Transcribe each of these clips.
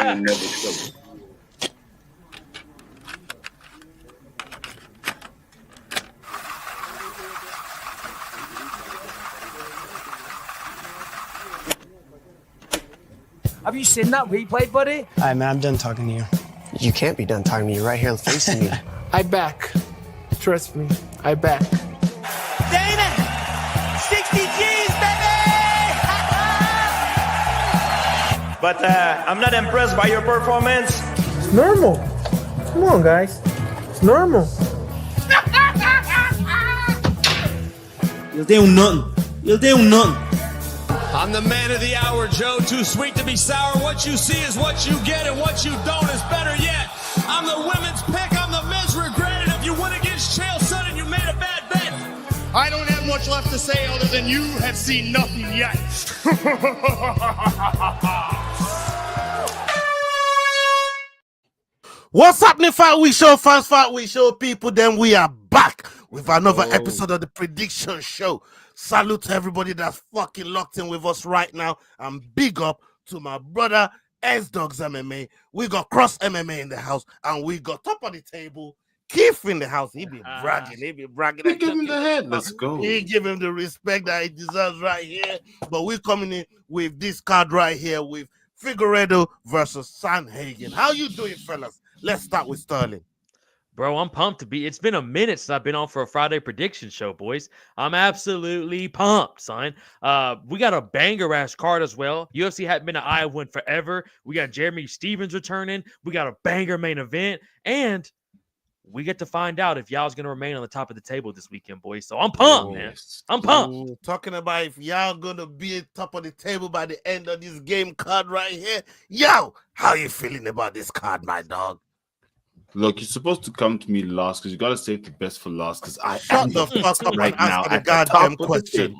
will never show. Have you seen that replay, buddy? All right, man, I'm done talking to you. You can't be done talking to me. You're right here facing me. I back. Trust me, I back. Dana! 60 G's, baby! But I'm not impressed by your performance. It's normal. Come on, guys. It's normal. You'll do nothing. You'll do nothing. I'm the man of the hour, Joe. Too sweet to be sour. What you see is what you get, and what you don't is better yet. I'm the women's pick. I'm the men's regret. And if you win against Chael Sonnen, you made a bad bet. I don't have much left to say other than you have seen nothing yet. What's happening, Fight Week Show fans, Fight Week Show people? Then we are back with another episode of the prediction show. Salute to everybody that's fucking locked in with us right now, and big up to my brother S-Dogs MMA. We got Cross MMA in the house, and we got top of the table Keith in the house. He be bragging. We give him the head. Let's go. He give him the respect that he deserves right here. But we're coming in with this card right here with Figueiredo versus Sandhagen. How you doing, fellas? Let's start with Sterling. Bro, I'm pumped to be. It's been a minute since I've been on for a Friday prediction show, boys. I'm absolutely pumped, son. We got a banger-ass card as well. UFC hadn't been an Iowa in forever. We got Jeremy Stevens returning. We got a banger main event. And we get to find out if y'all's going to remain on the top of the table this weekend, boys. So I'm pumped, man. I'm pumped. Talking about if y'all going to be at top of the table by the end of this game card right here. Yo, how you feeling about this card, my dog? Look, you're supposed to come to me last because you got to save the best for last because I Shut am the fuck up right and now answer the at the goddamn top of question.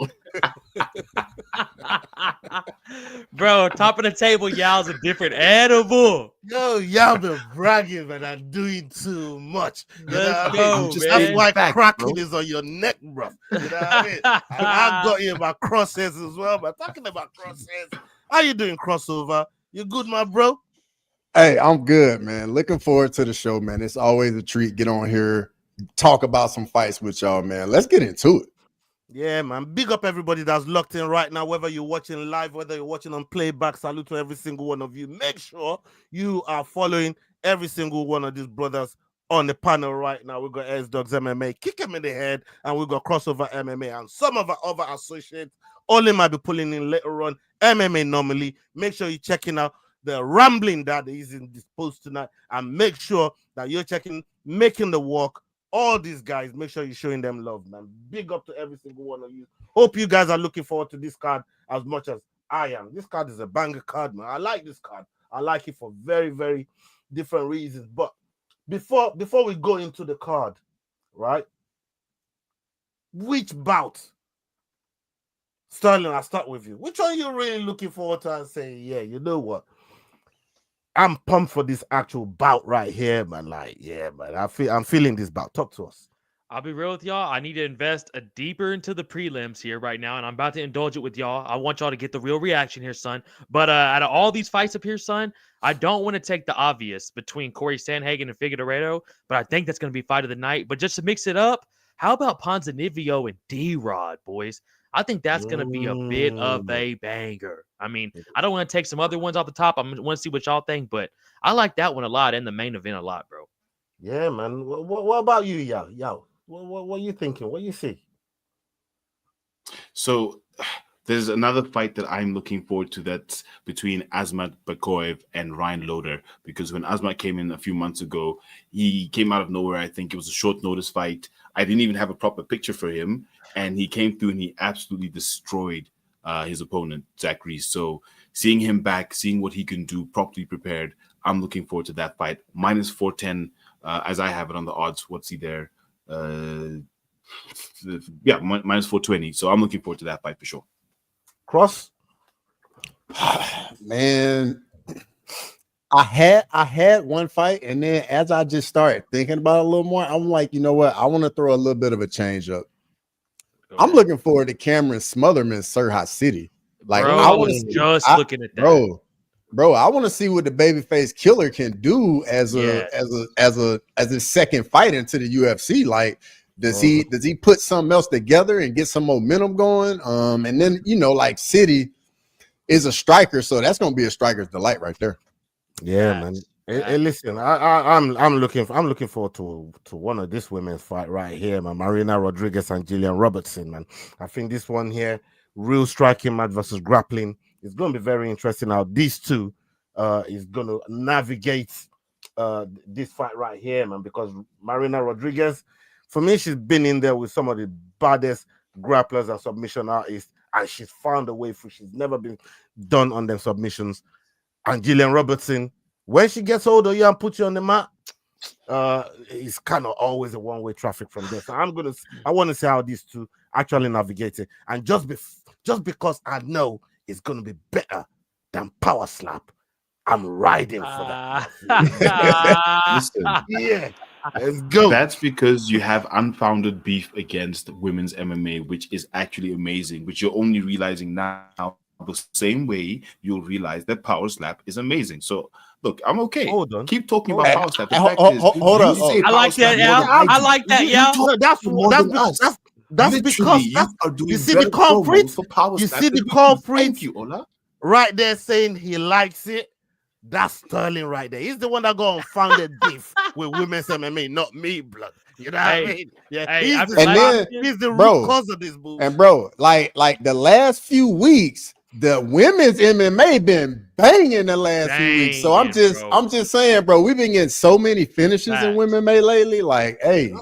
Bro, top of the table, y'all's a different animal. Yo, y'all been bragging, but I'm doing too much. You know what I mean? man. That's why Back, cracking bro. is on your neck, bro. You know what I mean? And I got you my crosshairs as well, but talking about crosshairs, how you doing, Crossover? You good, my bro? Hey, I'm good, man. Looking forward to the show, man. It's always a treat. Get on here, talk about some fights with y'all, man. Let's get into it. Yeah, man. Big up everybody that's locked in right now, whether you're watching live, whether you're watching on playback. Salute to every single one of you. Make sure you are following every single one of these brothers on the panel right now. We got S-Dogs MMA, kick him in the head, and we got Crossover MMA, and some of our other associates. Olin might be pulling in later on. MMA normally. Make sure you're checking out the rambling that is in this post tonight, and make sure that you're checking Making the Walk. All these guys, make sure you're showing them love, man. Big up to every single one of you. Hope you guys are looking forward to this card as much as I am. This card is a banger card, man. I like this card. I like it for very, very different reasons. But before we go into the card, right? Which bout? Sterling, I'll start with you. Which one are you really looking forward to and say, yeah, you know what? I'm pumped for this actual bout right here, man. Like, yeah, man. I'm feeling this bout. Talk to us. I'll be real with y'all. I need to invest a deeper into the prelims here right now, and I'm about to indulge it with y'all. I want y'all to get the real reaction here, son. But out of all these fights up here, son, I don't want to take the obvious between Corey Sandhagen and Figueiredo, but I think that's going to be fight of the night. But just to mix it up, how about Ponzinibbio and D-Rod, boys? I think that's going to be a bit of a banger. I mean, I don't want to take some other ones off the top. I want to see what y'all think, but I like that one a lot and the main event a lot, bro. Yeah, man. What about you, Yo? What are you thinking? What you see? So there's another fight that I'm looking forward to that's between Asmat Bakoev and Ryan Loder, because when Asmat came in a few months ago, he came out of nowhere. I think it was a short notice fight. I didn't even have a proper picture for him, and he came through and he absolutely destroyed his opponent, Zach Reese. So seeing him back, seeing what he can do, properly prepared, I'm looking forward to that fight. Minus 410, as I have it on the odds. What's he there? Yeah, minus 420. So I'm looking forward to that fight for sure. Cross? Man, I had one fight, and then as I just started thinking about it a little more, I'm like, you know what? I want to throw a little bit of a change up. I'm looking forward to Cameron Smotherman, Sirhat City. Like, bro, I was just looking at that. Bro, Bro, I want to see what the babyface killer can do as a second fight into the UFC. Like, does he put something else together and get some momentum going? And then like City is a striker, so that's gonna be a striker's delight right there. Yeah, man. Hey, listen, I'm looking forward to one of this women's fight right here, man. Marina Rodriguez and Gillian Robertson, man. I think this one here, real striking match versus grappling. It's going to be very interesting how these two is going to navigate this fight right here, man, because Marina Rodriguez, for me, she's been in there with some of the baddest grapplers and submission artists, and she's found a way through. She's never been done on them submissions. And Gillian Robertson, when she gets older, and put you on the mat, it's kind of always a one-way traffic from there. So I want to see how these two actually navigate it. And just because I know it's going to be better than Power Slap, I'm riding for that. Listen, yeah, let's go. That's because you have unfounded beef against women's MMA, which is actually amazing, which you're only realizing now. The same way you'll realize that Power Slap is amazing. So look, I'm okay. Hold on. Keep talking about Power Slap. Hold on. I like that, yeah. I like that, yeah. That's because you see the culprit. You see the culprit. Thank you, Ola. Right there saying he likes it. That's Sterling right there. He's the one that got unfounded beef with women's MMA, not me, blood. You know what I mean? Yeah, he's the root cause of this move. And bro, like the last few weeks, the women's MMA been banging the last few weeks. So I'm just saying, bro, we've been getting so many finishes in women MMA lately. Like, hey,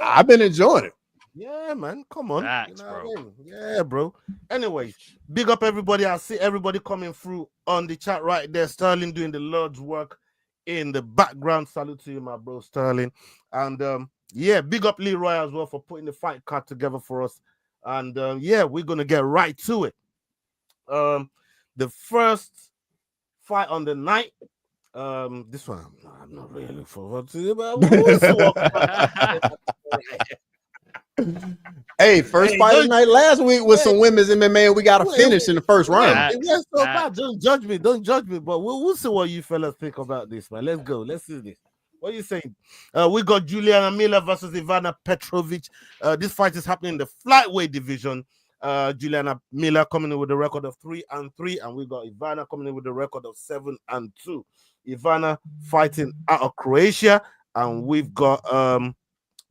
I've been enjoying it. Yeah, man. Come on. Facts, you know bro. what I mean? Yeah, bro. Anyway, big up everybody. I see everybody coming through on the chat right there. Sterling doing the Lord's work in the background. Salute to you, my bro, Sterling. And yeah, big up Leroy as well for putting the fight card together for us. And yeah, we're gonna get right to it. The first fight on the night. This one I'm not really looking forward to, but we'll see what Hey, first fight of the night last week was some women's MMA, and we got a finish in the first round. It was so bad. Don't judge me, but we'll see what you fellas think about this, man. Let's go. Let's see this. What are you saying? We got Juliana Miller versus Ivana Petrovic. This fight is happening in the flyweight division. Juliana Miller coming in with a record of 3-3, and we got Ivana coming in with a record of 7-2. Ivana fighting out of Croatia, and we've got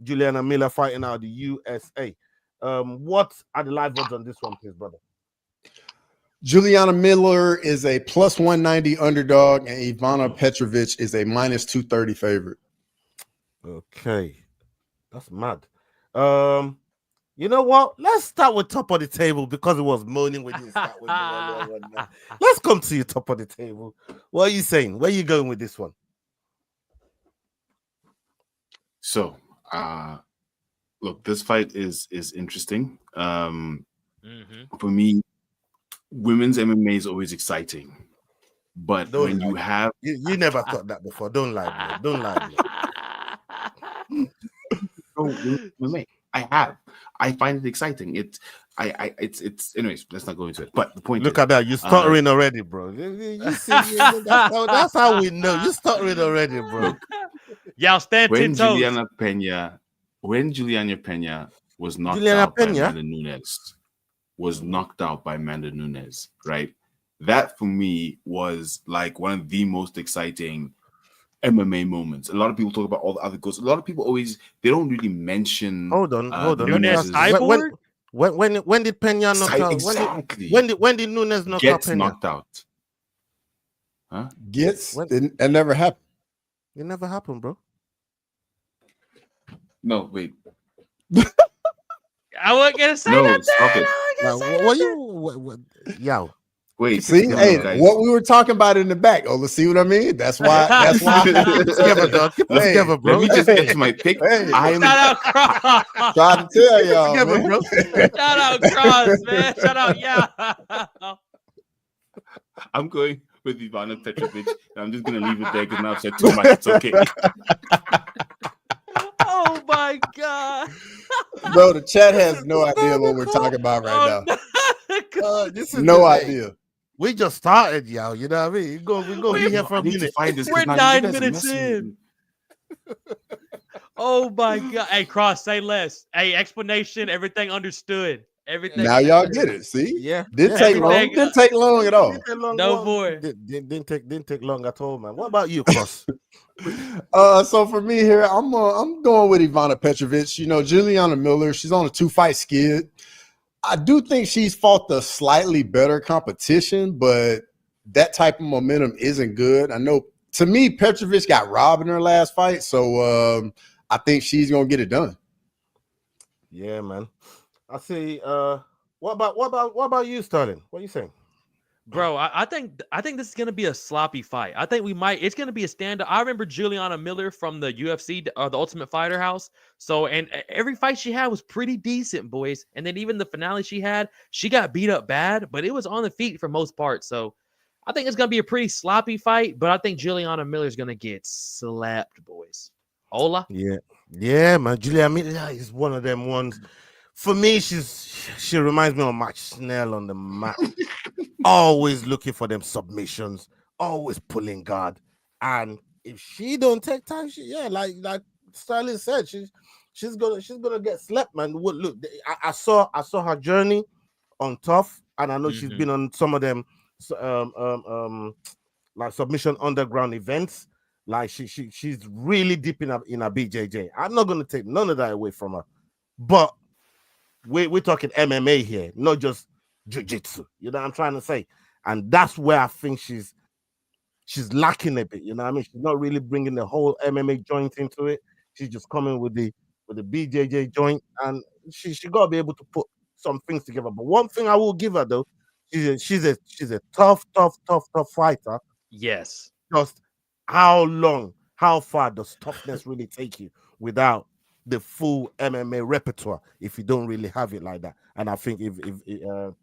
Juliana Miller fighting out of the USA. What are the live odds on this one, please, brother? Juliana Miller is a plus 190 underdog, and Ivana Petrovic is a minus 230 favorite. Okay, that's mad. You know what? Let's start with top of the table because it was moaning we didn't start with the Let's come to you, top of the table. What are you saying? Where are you going with this one? So, look, this fight is interesting. For me, women's MMA is always exciting, but when you have you never thought that before. Don't lie, bro. Don't lie. I find it exciting. It's anyways, let's not go into it. But the point Look at that, you're stuttering already, bro. You see, that's how we know you're stuttering already, bro. Y'all stand 10 toes. When Juliana Pena was knocked out by Amanda Nunes, right? That for me was like one of the most exciting MMA moments. A lot of people talk about all the other goals. A lot of people they don't really mention. Hold on. Nunes when did Pena knock out? Exactly. When did Nunes knock out Pena? Knocked out? Huh? It never happened. It never happened, bro. No, wait. I wasn't gonna say that. Stop it. Yo. Wait. See, hey, what we were talking about in the back. Oh, let's see what I mean. That's why. That's why. Together, bro. Let me just get to my pick. Hey, shout out Cross. Trying to tell y'all, man. Bro. Shout out Cross, man. Shout out, yeah. I'm going with Ivana Petrovic. I'm just gonna leave it there because now I've said too much. It's okay. Oh my god, bro! The chat has no idea what we're talking about right now. This is no idea. We just started, y'all. You know what I mean? We're going to be here for I a need to minute. find this. We're 'cause now you 9 guys are minutes messing with in. me. Oh my god. Hey, Cross, say less. Hey, explanation, everything understood. Everything. Now y'all get it. See? Yeah. Didn't take long. Everything, Didn't take long at all. No more. Didn't take long at all, man. What about you, Cross? So for me here, I'm going with Ivana Petrovic. You know, Juliana Miller, she's on a 2-fight skid. I do think she's fought the slightly better competition, but that type of momentum isn't good. I know, to me, Petrovic got robbed in her last fight, so I think she's gonna get it done. Yeah, man. I see. What about you, Sterling? What are you saying? Bro, I think this is gonna be a sloppy fight. I think it's gonna be a standout. I remember Juliana Miller from the UFC, the Ultimate Fighter House. So, and every fight she had was pretty decent, boys. And then even the finale she had, she got beat up bad, but it was on the feet for most parts. So, I think it's gonna be a pretty sloppy fight. But I think Juliana Miller is gonna get slapped, boys. Ola, Yeah, man. Juliana Miller is one of them ones. For me, she reminds me of Max Snell on the map. Always looking for them submissions, always pulling guard. And if she don't take time, like Sterling said, she's gonna get slept, man. Look, I saw her journey on Tough, and I know she's been on some of them like submission underground events. Like she's really deep in her BJJ. I'm not gonna take none of that away from her, but we're talking MMA here, not just jiu-jitsu. You know what I'm trying to say? And that's where I think she's lacking a bit. You know what I mean? She's not really bringing the whole MMA joint into it. She's just coming with the BJJ joint, and she got to be able to put some things together. But one thing I will give her though, she's a tough fighter. yes. Just how far does toughness really take you without the full MMA repertoire if you don't really have it like that? And I think if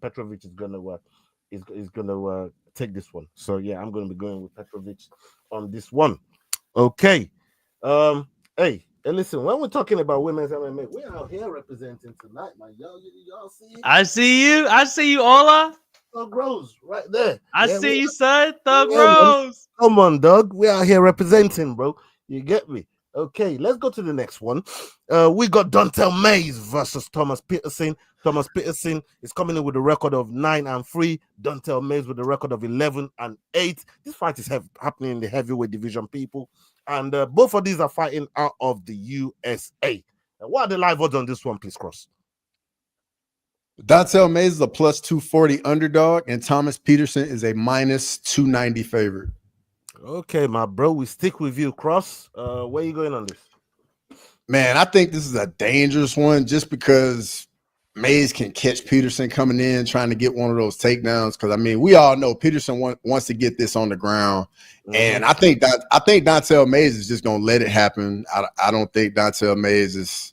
Petrovic is gonna take this one. So yeah, I'm gonna be going with Petrovic on this one. Okay. Hey, listen, when we're talking about women's MMA, we're out here representing tonight, man. Y'all see it? I see you, Ola. Thug Rose right there. I see you, son. Thug man. Rose. Come on, Doug. We're out here representing, bro. You get me? Okay, let's go to the next one. We got Dontel Mays versus Thomas Peterson. Thomas Peterson is coming in with a record of 9-3. Dontel Mays with a record of 11-8. This fight is happening in the heavyweight division, people. And both of these are fighting out of the USA. What are the live odds on this one, please, Cross? Dontel Mays is a plus 240 underdog, and Thomas Peterson is a minus 290 favorite. Okay, my bro, we stick with you, Cross. Where are you going on this? Man, I think this is a dangerous one just because Mays can catch Peterson coming in trying to get one of those takedowns. Because I mean, we all know Peterson wants to get this on the ground, and I think Dontel Mays is just gonna let it happen. I don't think Dontel Mays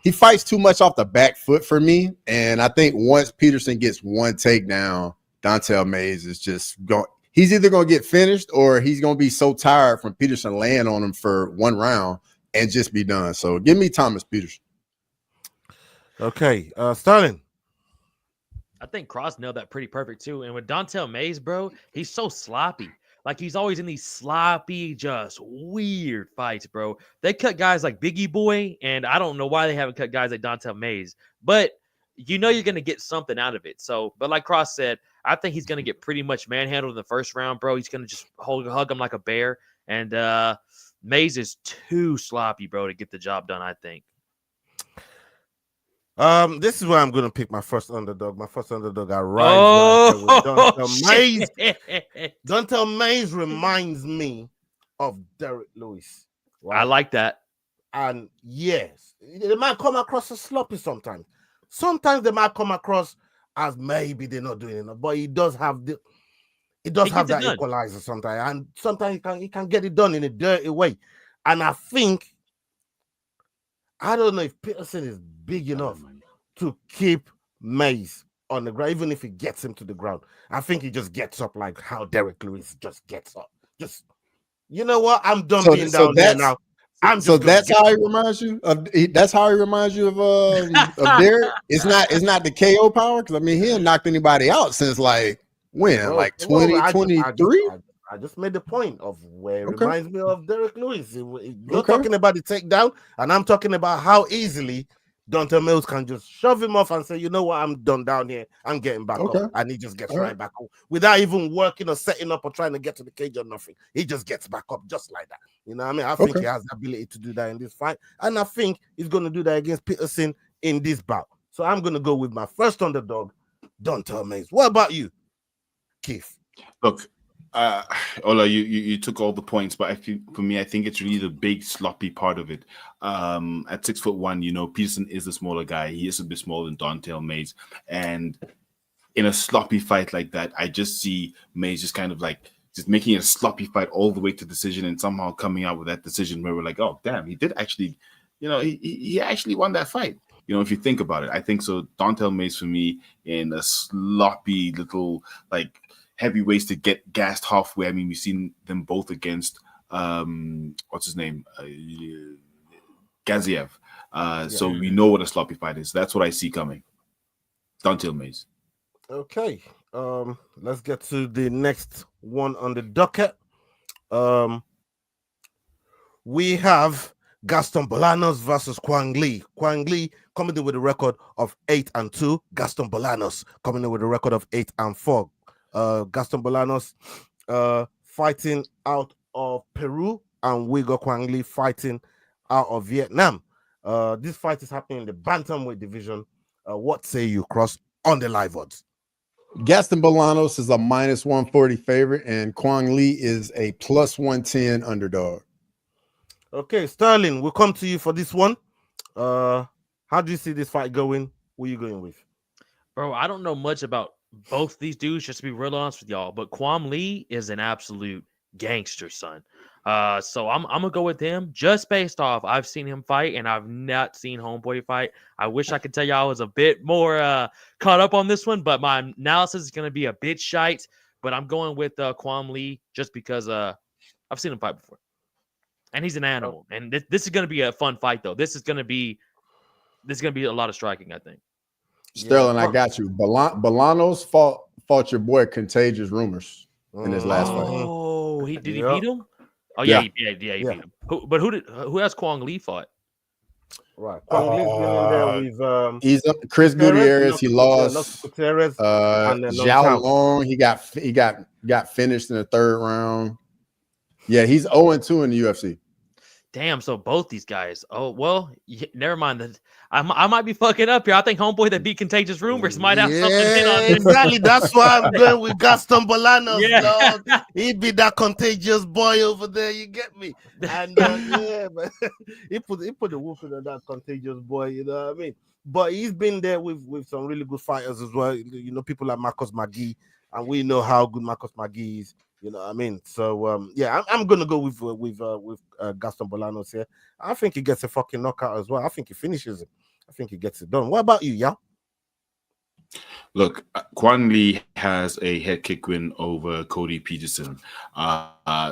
he fights too much off the back foot for me, and I think once Peterson gets one takedown, Dontel Mays is just going. He's either going to get finished or he's going to be so tired from Peterson laying on him for one round and just be done. So give me Thomas Peterson. Okay, Sterling. I think Cross nailed that pretty perfect too. And with Dontel Mays, bro, he's so sloppy. Like he's always in these sloppy, just weird fights, bro. They cut guys like Biggie Boy, and I don't know why they haven't cut guys like Dontel Mays. But you know you're gonna get something out of it. So, but like Cross said, I think he's gonna get pretty much manhandled in the first round, bro. He's gonna just hug him like a bear. And Mays is too sloppy, bro, to get the job done, I think. This is where I'm gonna pick my first underdog. My first underdog arrived with Dontel Mays. Dontel Mays reminds me of Derek Lewis. Right? I like that. And yes, they might come across as sloppy sometimes. Sometimes they might come across as maybe they're not doing enough, but he does have that equalizer sometimes, and sometimes he can get it done in a dirty way. And I think I don't know if Peterson is big enough to keep Mays on the ground, even if he gets him to the ground. I think he just gets up like how Derek Lewis just gets up. Just, you know what? I'm done being down there now. That's how he reminds you of. That's how he reminds you of Derek. It's not the KO power, because I mean he ain't knocked anybody out since like When? Well, Like well, I just, 2023? I just made the point of where it Okay. reminds me of Derek Lewis. You're Okay. talking about the takedown, and I'm talking about how easily Donta Mills can just shove him off and say, you know what, I'm done down here. I'm getting back Okay. up. And he just gets All right right. back up without even working or setting up or trying to get to the cage or nothing. He just gets back up just like that. You know what I mean? I think Okay. he has the ability to do that in this fight. And I think he's going to do that against Peterson in this bout. So I'm going to go with my first underdog, Donta Mills. What about you, Keith? Look, Ola, you took all the points, but I feel for me, I think it's really the big sloppy part of it. At 6'1", you know, Peterson is the smaller guy. He is a bit smaller than Dontel Mays, and in a sloppy fight like that, I just see Mays just kind of like just making a sloppy fight all the way to decision, and somehow coming out with that decision where we're like, oh damn, he did actually, you know, he actually won that fight. You know, if you think about it, I think so. Dontel Mays for me in a sloppy little like heavyweights to get gassed halfway. I mean, we've seen them both against what's his name, Gaziev. So we know what a sloppy fight is. That's what I see coming. Dontel Mays. Okay. Let's get to the next one on the docket. We have Gaston Bolanos versus Kwang Lee. Kwang Lee coming in with a record of 8-2. Gaston Bolanos coming in with a record of 8-4. Gaston Bolanos fighting out of Peru, and we got Kwang Lee fighting out of Vietnam. This fight is happening in the bantamweight division. What say you, Cross, on the live odds? Gaston Bolanos is a -140 favorite, and Kwang Lee is a +110 underdog. Okay, Sterling, we'll come to you for this one. How do you see this fight going? Who are you going with? Bro, I don't know much about both these dudes, just to be real honest with y'all, but Kwang Lee is an absolute gangster, son. So I'm gonna go with him just based off I've seen him fight and I've not seen Homeboy fight. I wish I could tell y'all I was a bit more caught up on this one, but my analysis is gonna be a bit shite. But I'm going with Kwang Lee just because I've seen him fight before. And he's an animal. And this is gonna be a fun fight though. This is gonna be a lot of striking, I think. Sterling, I got you. Bolanos fought your boy Contagious Rumors in his last fight. Oh, did he beat him? Oh yeah, he beat him. Who has Kwang Lee fought? Right, Kwang Lee's been in there with he's Chris Gutierrez. He lost. Gutierrez, and then Zhao Long. He got finished in the third round. Yeah, he's 0-2 in the UFC. Damn, so both these guys. Oh, well, never mind. I might be fucking up here. I think Homeboy that beat Contagious Rumors might have something in on this. Exactly. That's why I'm going with Gaston Bolanos. Dog. He be that contagious boy over there. You get me? And man, he put the whooping on that contagious boy. You know what I mean? But he's been there with some really good fighters as well. You know, people like Marcus McGee, and we know how good Marcus McGee is. You know what I mean? So yeah, I'm gonna go with Gaston Bolanos here. I think he gets a fucking knockout as well. I think he finishes it. I think he gets it done. What about you, yeah? Look, Kwang Lee has a head kick win over Cody Peterson.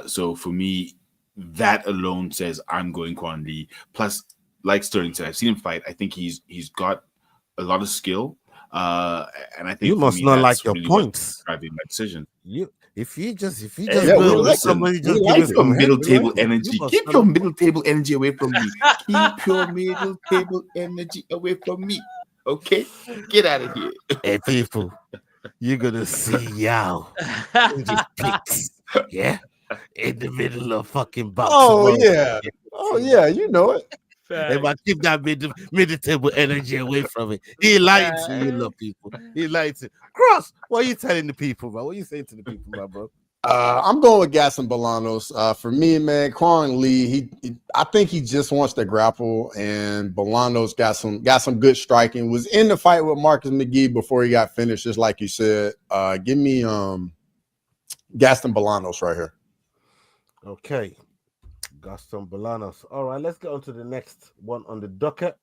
So for me, that alone says I'm going Kwang Lee. Plus, like Sterling said, I've seen him fight. I think he's got a lot of skill. And I think you must not like your points driving my decision. If you just somebody just give your middle table energy. Keep your middle table energy away from me. Keep your middle table energy away from me. Okay, get out of here. Hey people, you're gonna see Yao picks, yeah, in the middle of fucking box. Oh yeah, you know it. If I keep that middle table energy away from it, he lied to you, little people. He lied to Cross. What are you telling the people, bro? What are you saying to the people, my bro? I'm going with Gaston Bolanos. For me, man, Kwang Lee, I think he just wants to grapple, and Bolanos got some good striking. Was in the fight with Marcus McGee before he got finished, just like you said. Give me Gaston Bolanos right here. Okay. Gaston Bolanos. All right, let's get on to the next one on the docket.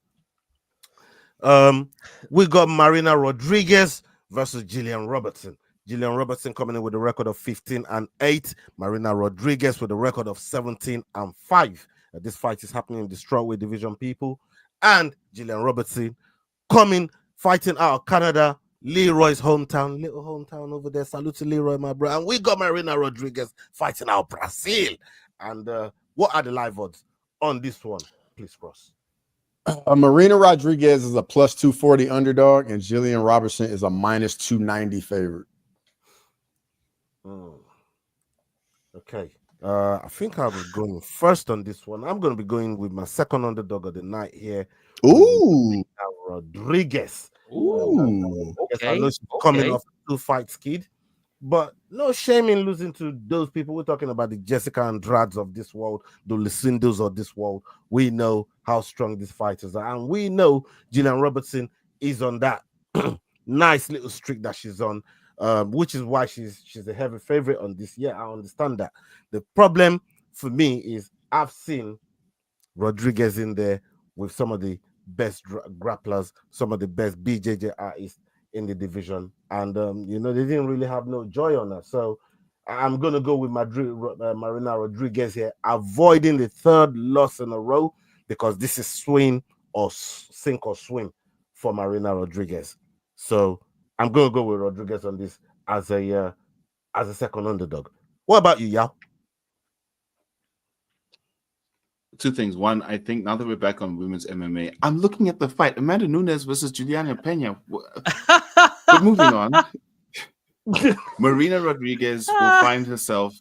We got Marina Rodriguez versus Gillian Robertson. Gillian Robertson coming in with a record of 15-8. Marina Rodriguez with a record of 17-5. This fight is happening in the strawweight division, people. And Gillian Robertson fighting out of Canada, Leroy's hometown, little hometown over there. Salute to Leroy, my bro. And we got Marina Rodriguez fighting out Brazil. And what are the live odds on this one? Please, Cross. Marina Rodriguez is a plus 240 underdog, and Jillian Robertson is a minus 290 favorite. Okay. I think I'll be going first on this one. I'm going to be going with my second underdog of the night here. Ooh. Rodriguez. Ooh. Okay. I know she's coming off a 2-fight skid, but no shame in losing to those people. We're talking about the Jessica Andrades of this world, the Lucindos of this world. We know how strong these fighters are, and we know Jillian Robertson is on that nice little streak that she's on, which is why she's a heavy favorite on this. Yeah, I understand that. The problem for me is I've seen Rodriguez in there with some of the best grapplers, some of the best BJJ artists in the division, and they didn't really have no joy on her. So I'm gonna go with Marina Rodriguez here, avoiding the third loss in a row, because this is sink or swim for Marina Rodriguez. So I'm gonna go with Rodriguez on this as a second underdog. What about you, Yao? Two things. One, I think now that we're back on women's MMA, I'm looking at the fight Amanda Nunes versus Juliana Pena. But moving on, Marina Rodriguez will find herself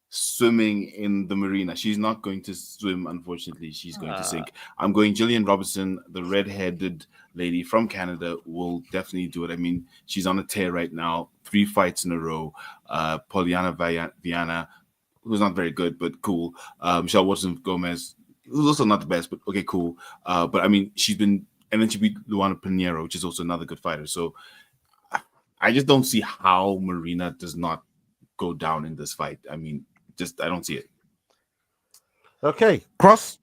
swimming in the marina. She's not going to swim, unfortunately. She's going to sink. I'm going Jillian Robertson, the red-headed lady from Canada, will definitely do it. I mean, she's on a tear right now. 3 fights in a row. Poliana Viana, who's not very good, but cool. Michelle Watson-Gomez, who's also not the best, but okay, cool. But I mean, she's been, and then she beat Luana Pinheiro, which is also another good fighter. So I just don't see how Marina does not go down in this fight. I mean, I don't see it. Okay, Cross.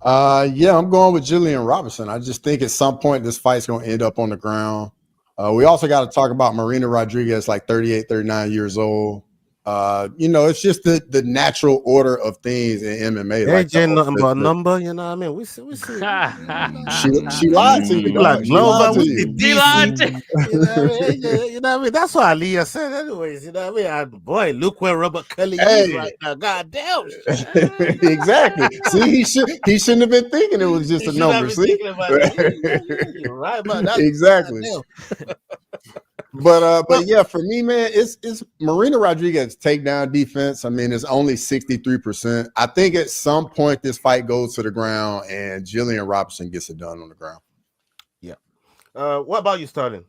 Yeah, I'm going with Jillian Robertson. I just think at some point this fight's going to end up on the ground. We also got to talk about Marina Rodriguez, like 38, 39 years old. It's just the natural order of things in MMA. Like nothing but a number, you know what I mean? We see. She lied to you. Like she lied to you. She lied to you. You know what I mean? That's what Aliyah said, anyways. You know what I mean? And boy, look where Robert Kelly is right now. God damn. Exactly. See, he shouldn't have been thinking it was just a number. See, you're right, man. Exactly. But yeah, for me, man, it's Marina Rodriguez takedown defense. I mean, it's only 63%. I think at some point this fight goes to the ground and Jillian Robertson gets it done on the ground. Yeah. What about you, Sterling?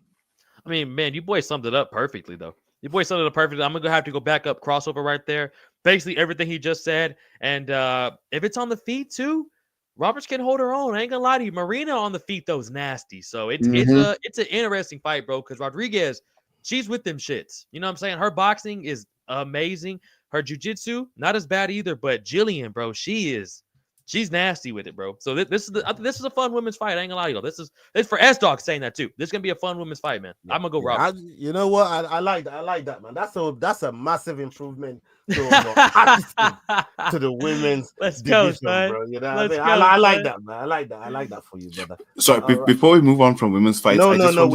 I mean, man, you boys summed it up perfectly, though. You boys summed it up perfectly. I'm gonna have to go back up crossover right there. Basically everything he just said. And if it's on the feet too, Roberts can hold her own. I ain't gonna lie to you. Marina on the feet though is nasty. So it's an interesting fight, bro. Because Rodriguez, she's with them shits. You know what I'm saying? Her boxing is amazing. Her jiu-jitsu, not as bad either. But Jillian, bro, she's nasty with it, bro. So this is a fun women's fight. I ain't gonna lie to you. This is for S-Dog saying that too. This is gonna be a fun women's fight, man. I'm gonna go Roberts. You know what? I like that. I like that, man. That's a massive improvement to the women's division, man. Bro. You know what I mean? I like that, man. I like that for you, brother. Sorry, before we move on from women's fights, we're moving on.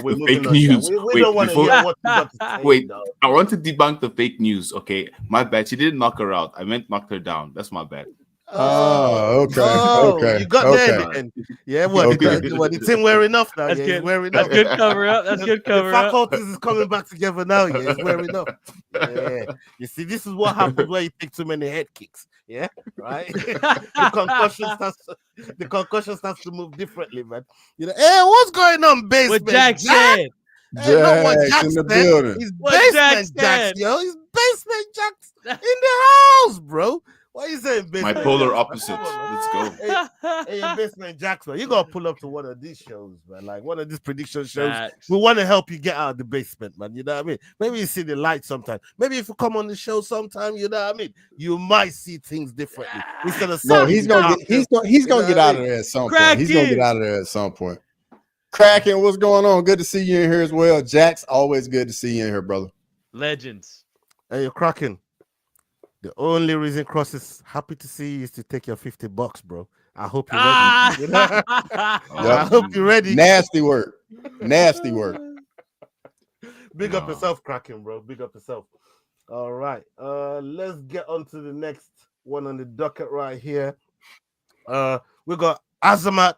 We're moving on. News. We don't want to hear what you got to say. Wait, I want to debunk the fake news. Okay, my bad. She didn't knock her out. I meant knocked her down. That's my bad. Okay. You got there. And, yeah, it's him wearing off now. That's yeah, good. Wearing That's off. good cover up. That's good cover the up. faculties is coming back together now. Yeah, it's wearing off. Yeah. You see, this is what happens when you take too many head kicks. Yeah, right. the concussion starts to move differently, man. You know, hey, what's going on, basement? What Jack said. Hey, not what Jack in the said. building. He's What basement Jack Jacks, said. yo. He's basement Jacks in the house, bro. What you saying, My basement? polar opposite. Let's go. Hey, basement Jacks, man. You gotta pull up to one of these shows, man. Like one of these prediction shows. Facts. We want to help you get out of the basement, man. You know what I mean? Maybe you see the light sometime. Maybe if you come on the show sometime, you know what I mean? You might see things differently. Instead of He's gonna get out of there at some point. He's gonna get out of there at some point. Kraken, what's going on? Good to see you in here as well. Jax, always good to see you in here, brother. Legends. Hey, you're cracking. The only reason Cross is happy to see you is to take your $50, bro. I hope you're ready. I hope you're ready. Nasty work. Nasty work. Big up yourself, Kraken, bro. Big up yourself. All right. Let's get on to the next one on the docket right here. We got Azamat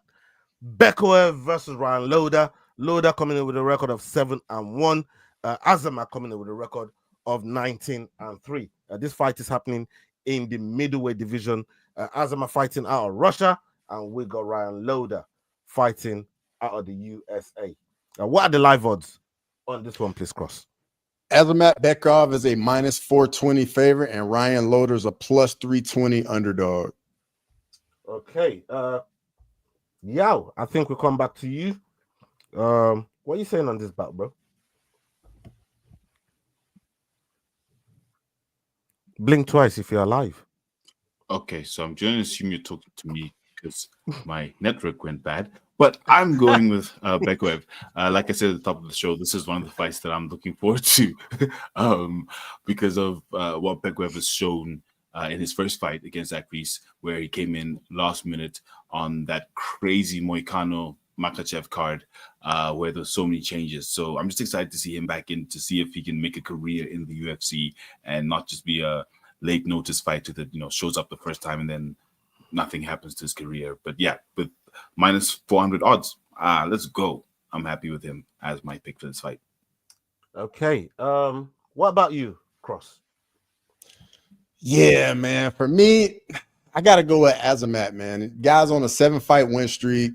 Bekoev versus Ryan Loader. Loader coming in with a record of 7-1. Azamat coming in with a record of 19-3. This fight is happening in the middleweight division. Azamat fighting out of Russia, and we got Ryan Loader fighting out of the USA. What are the live odds on this one, please, Cross? Azamat Bekov is a -420 favorite, and Ryan Loader's a +320 underdog. Okay. Yao, I think we'll come back to you. What are you saying on this bout, bro? Blink twice if you're alive. Okay, so I'm going to assume you're talking to me because my network went bad. But I'm going with Bekoev. Like I said at the top of the show, this is one of the fights that I'm looking forward to because of what Bekoev has shown in his first fight against Zach Reese, where he came in last minute on that crazy Moicano Makachev card where there's so many changes. So I'm just excited to see him back in to see if he can make a career in the UFC and not just be a late notice fighter that, you know, shows up the first time and then nothing happens to his career. But yeah, with -400 odds, let's go. I'm happy with him as my pick for this fight. Okay. What about you, Cross? Yeah, man. For me, I got to go with Azamat, man. Guy's on a 7-fight win streak.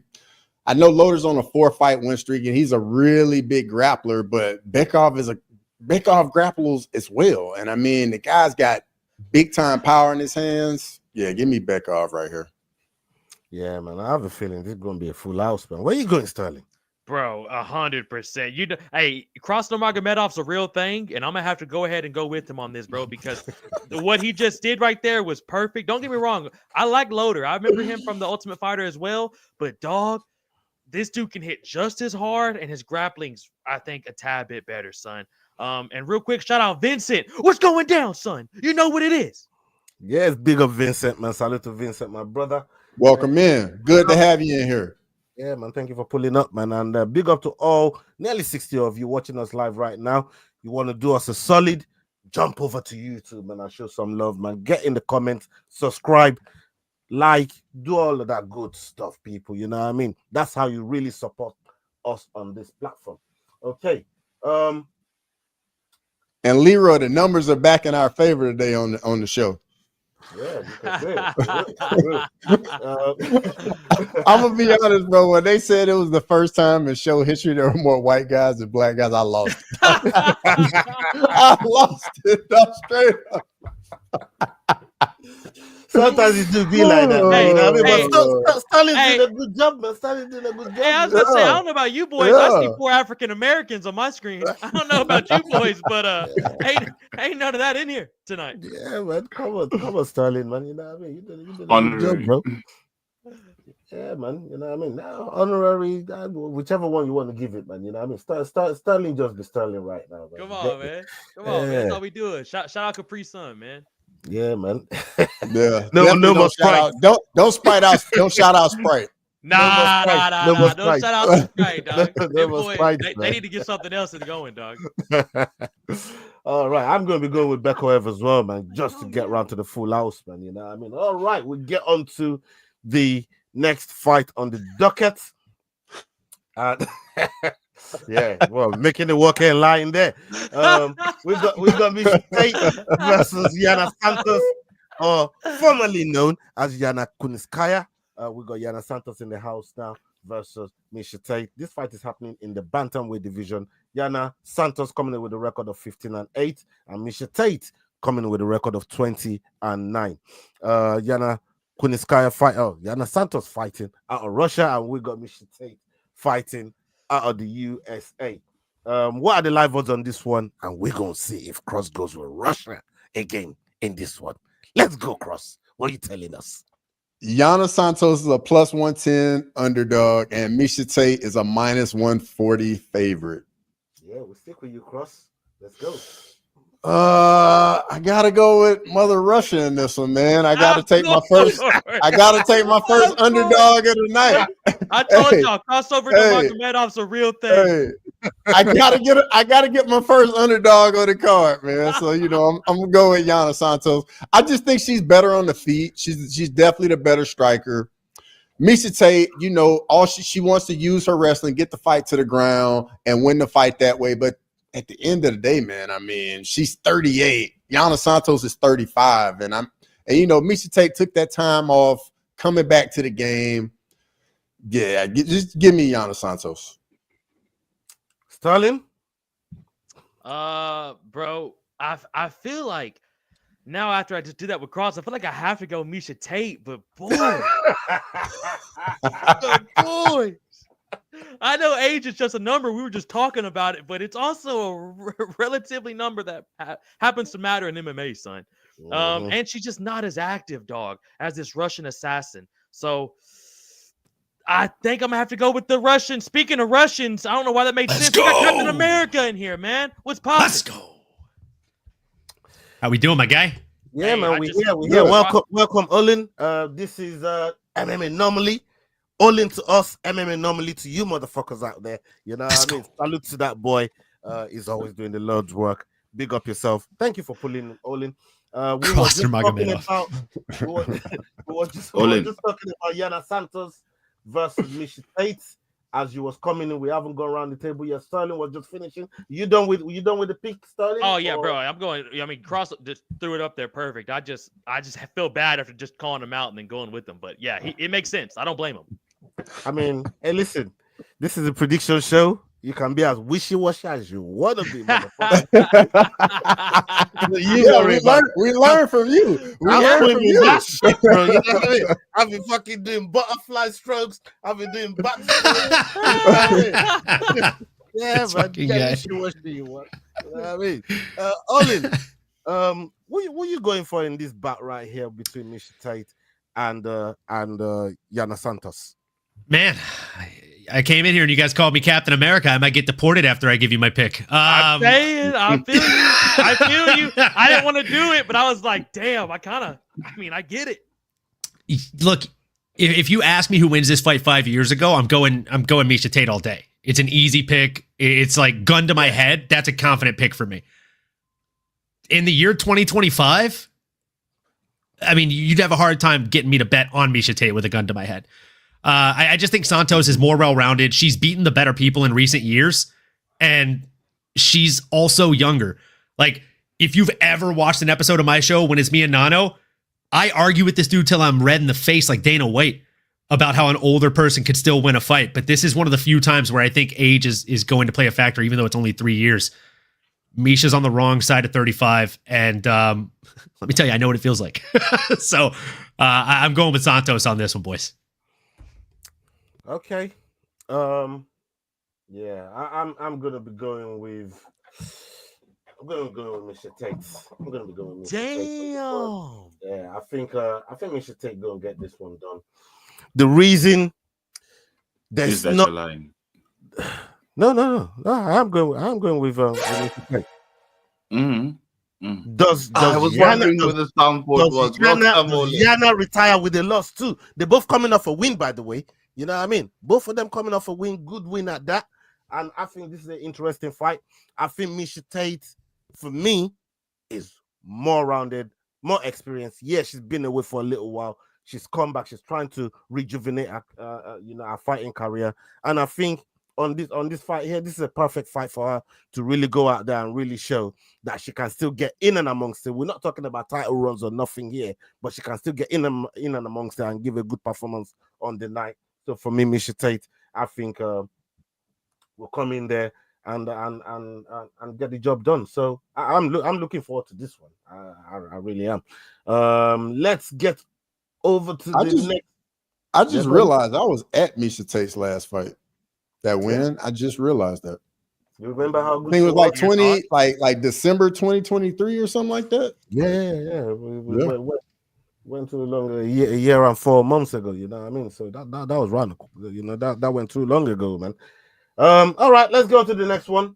I know Loader's on a 4-fight win streak, and he's a really big grappler, but Bekov grapples as well. And I mean, the guy's got big time power in his hands. Yeah, give me Bekov right here. Yeah, man. I have a feeling this is going to be a full house, man. Where you going, Sterling? Bro, 100%. You know, hey, Krasnodar-Magomedov's a real thing, and I'm gonna have to go ahead and go with him on this, bro, because what he just did right there was perfect. Don't get me wrong, I like Loader. I remember him from the Ultimate Fighter as well, but dog, this dude can hit just as hard, and his grappling's, I think, a tad bit better, son. And real quick, shout out Vincent. What's going down, son? You know what it is. Yes, big up Vincent, man. Salute to Vincent, my brother. Welcome in. Good to have you in here. Yeah, man. Thank you for pulling up, man. And big up to all, nearly 60 of you watching us live right now. You want to do us a solid, jump over to YouTube, man, and show some love, man. Get in the comments, subscribe, like, do all of that good stuff, people. You know what I mean? That's how you really support us on this platform. Okay. And Leroy, the numbers are back in our favor today on the show. Yeah, I'm gonna be honest, bro. When they said it was the first time in show history there were more white guys than black guys, I lost it. I lost it. I'm straight up. Sometimes it do be like that, man. You know what I mean? But Stalin did a good job, man. Stalin did a good job. Hey, I was gonna say, I don't know about you boys. I see 4 African Americans on my screen. I don't know about you boys, but ain't none of that in here tonight. Yeah, man. Come on, Stalin, man. You know what I mean? You did a good job, bro. Yeah, man. You know what I mean? Now, honorary, whichever one you want to give it, man. You know what I mean? Sterling just be Sterling right now, man. Come on, man. Come on, man. That's how we do it. Shout out Capri Sun, man. Yeah, man. Yeah. No more Sprite. Don't Sprite out. Don't shout out Sprite. Nah. Don't shout out Sprite, dog. They need to get something else going, dog. All right, I'm going to be going with Bekoev as well, man, just to get around to the full house, man. You know what I mean? All right, we get on to the next fight on the docket. Yeah, well, making the walk in line there. We've got Mr. Tate versus Yana Santos, or formerly known as Yana Kuniskaya. We got Yana Santos in the house now versus Misha Tate. This fight is happening in the bantamweight division. Yana Santos coming in with a record of 15-8, and Misha Tate coming in with a record of 20-9. Yana Kuniskaya Yana Santos fighting out of Russia, and we got Misha Tate fighting out of the USA. What are the live odds on this one? And we're gonna see if Cross goes with Russia again in this one. Let's go, Cross. What are you telling us? Yana Santos is a +110 underdog, and Misha Tate is a -140 favorite. Yeah, we'll stick with you, Cross. Let's go. I gotta go with Mother Russia in this one, man. I gotta take my first. I gotta take my first underdog of the night. I told y'all, crossover Nurmagomedov's a real thing. I gotta get my first underdog on the card, man. So I'm gonna go with Yana Santos. I just think she's better on the feet. She's definitely the better striker. Miesha Tate, all she wants to use her wrestling, get the fight to the ground, and win the fight that way. But at the end of the day, man, I mean, she's 38. Yana Santos is 35, and Miesha Tate took that time off, coming back to the game. Yeah, just give me Yana Santos. Sterling? Bro, I feel like now after I just do that with Cross, I feel like I have to go Miesha Tate, but boy, boy. I know age is just a number. We were just talking about it, but it's also a relatively number that happens to matter in MMA, son. And she's just not as active, dog, as this Russian assassin. So I think I'm gonna have to go with the Russian. Speaking of Russians, I don't know why that made sense. We got Captain America in here, man. What's poppin'? Let's go. How we doing, my guy? Yeah, man. We're here. Welcome, Olin. This is MMA Anomaly. Olin to us, MMA Anomaly to you motherfuckers out there. You know what I mean? Salute to that boy. He's always doing the Lord's work. Big up yourself. Thank you for pulling Olin. We were just talking about Yana Santos versus Miesha Tate. As you was coming in, we haven't gone around the table yet. Sterling was just finishing. You done with the pick, Sterling? Oh yeah, bro. I'm going. I mean, Cross just threw it up there perfect. I just feel bad after just calling him out and then going with him. But yeah, it makes sense. I don't blame him. I mean, hey, listen, this is a prediction show. You can be as wishy-washy as you want to be, motherfucker. we learn from you. I've been fucking doing butterfly strokes. I've been doing back. Yeah, man. Wishy-washy you want. You know what I mean? Olin, what are you going for in this bat right here between Miesha Tate and Yana Santos? Man, I came in here and you guys called me Captain America. I might get deported after I give you my pick. I'm saying, I feel you. I feel you. I didn't want to do it, but I was like, damn, I get it. Look, if you ask me who wins this fight 5 years ago, I'm going Miesha Tate all day. It's an easy pick. It's like gun to my head. That's a confident pick for me. In the year 2025, I mean, you'd have a hard time getting me to bet on Miesha Tate with a gun to my head. I just think Santos is more well-rounded. She's beaten the better people in recent years, and she's also younger. Like, if you've ever watched an episode of my show when it's me and Nano, I argue with this dude till I'm red in the face like Dana White about how an older person could still win a fight. But this is one of the few times where I think age is going to play a factor, even though it's only 3 years. Miesha's on the wrong side of 35, and let me tell you, I know what it feels like. So I'm going with Santos on this one, boys. Okay. Yeah, I'm gonna be going with Miesha Tate. I'm gonna be going with Miesha Tate. Damn. Yeah, I think Miesha Tate gonna get this one done. The reason there's not lying. No. I'm going with Miesha Tate. Does I was wondering who the soundboard was. Yana retire with a loss too? They're both coming off a win, by the way. You know what I mean? Both of them coming off a win, good win at that. And I think this is an interesting fight. I think Miesha Tate, for me, is more rounded, more experienced. Yeah, she's been away for a little while. She's come back. She's trying to rejuvenate her fighting career. And I think on this fight here, this is a perfect fight for her to really go out there and really show that she can still get in and amongst it. We're not talking about title runs or nothing here, but she can still get in and amongst it and give a good performance on the night. So for me, Miesha Tate, I think we'll come in there and get the job done. So I'm looking forward to this one. I really am. Let's get over to the next. I just realized I was at Miesha Tate's last fight. That win, I just realized that. You remember how good I think it was like December 2023 or something like that. Yeah. We went too long, a year and 4 months ago. You know what I mean? So that was random. You know that went too long ago, man. All right, let's go to the next one.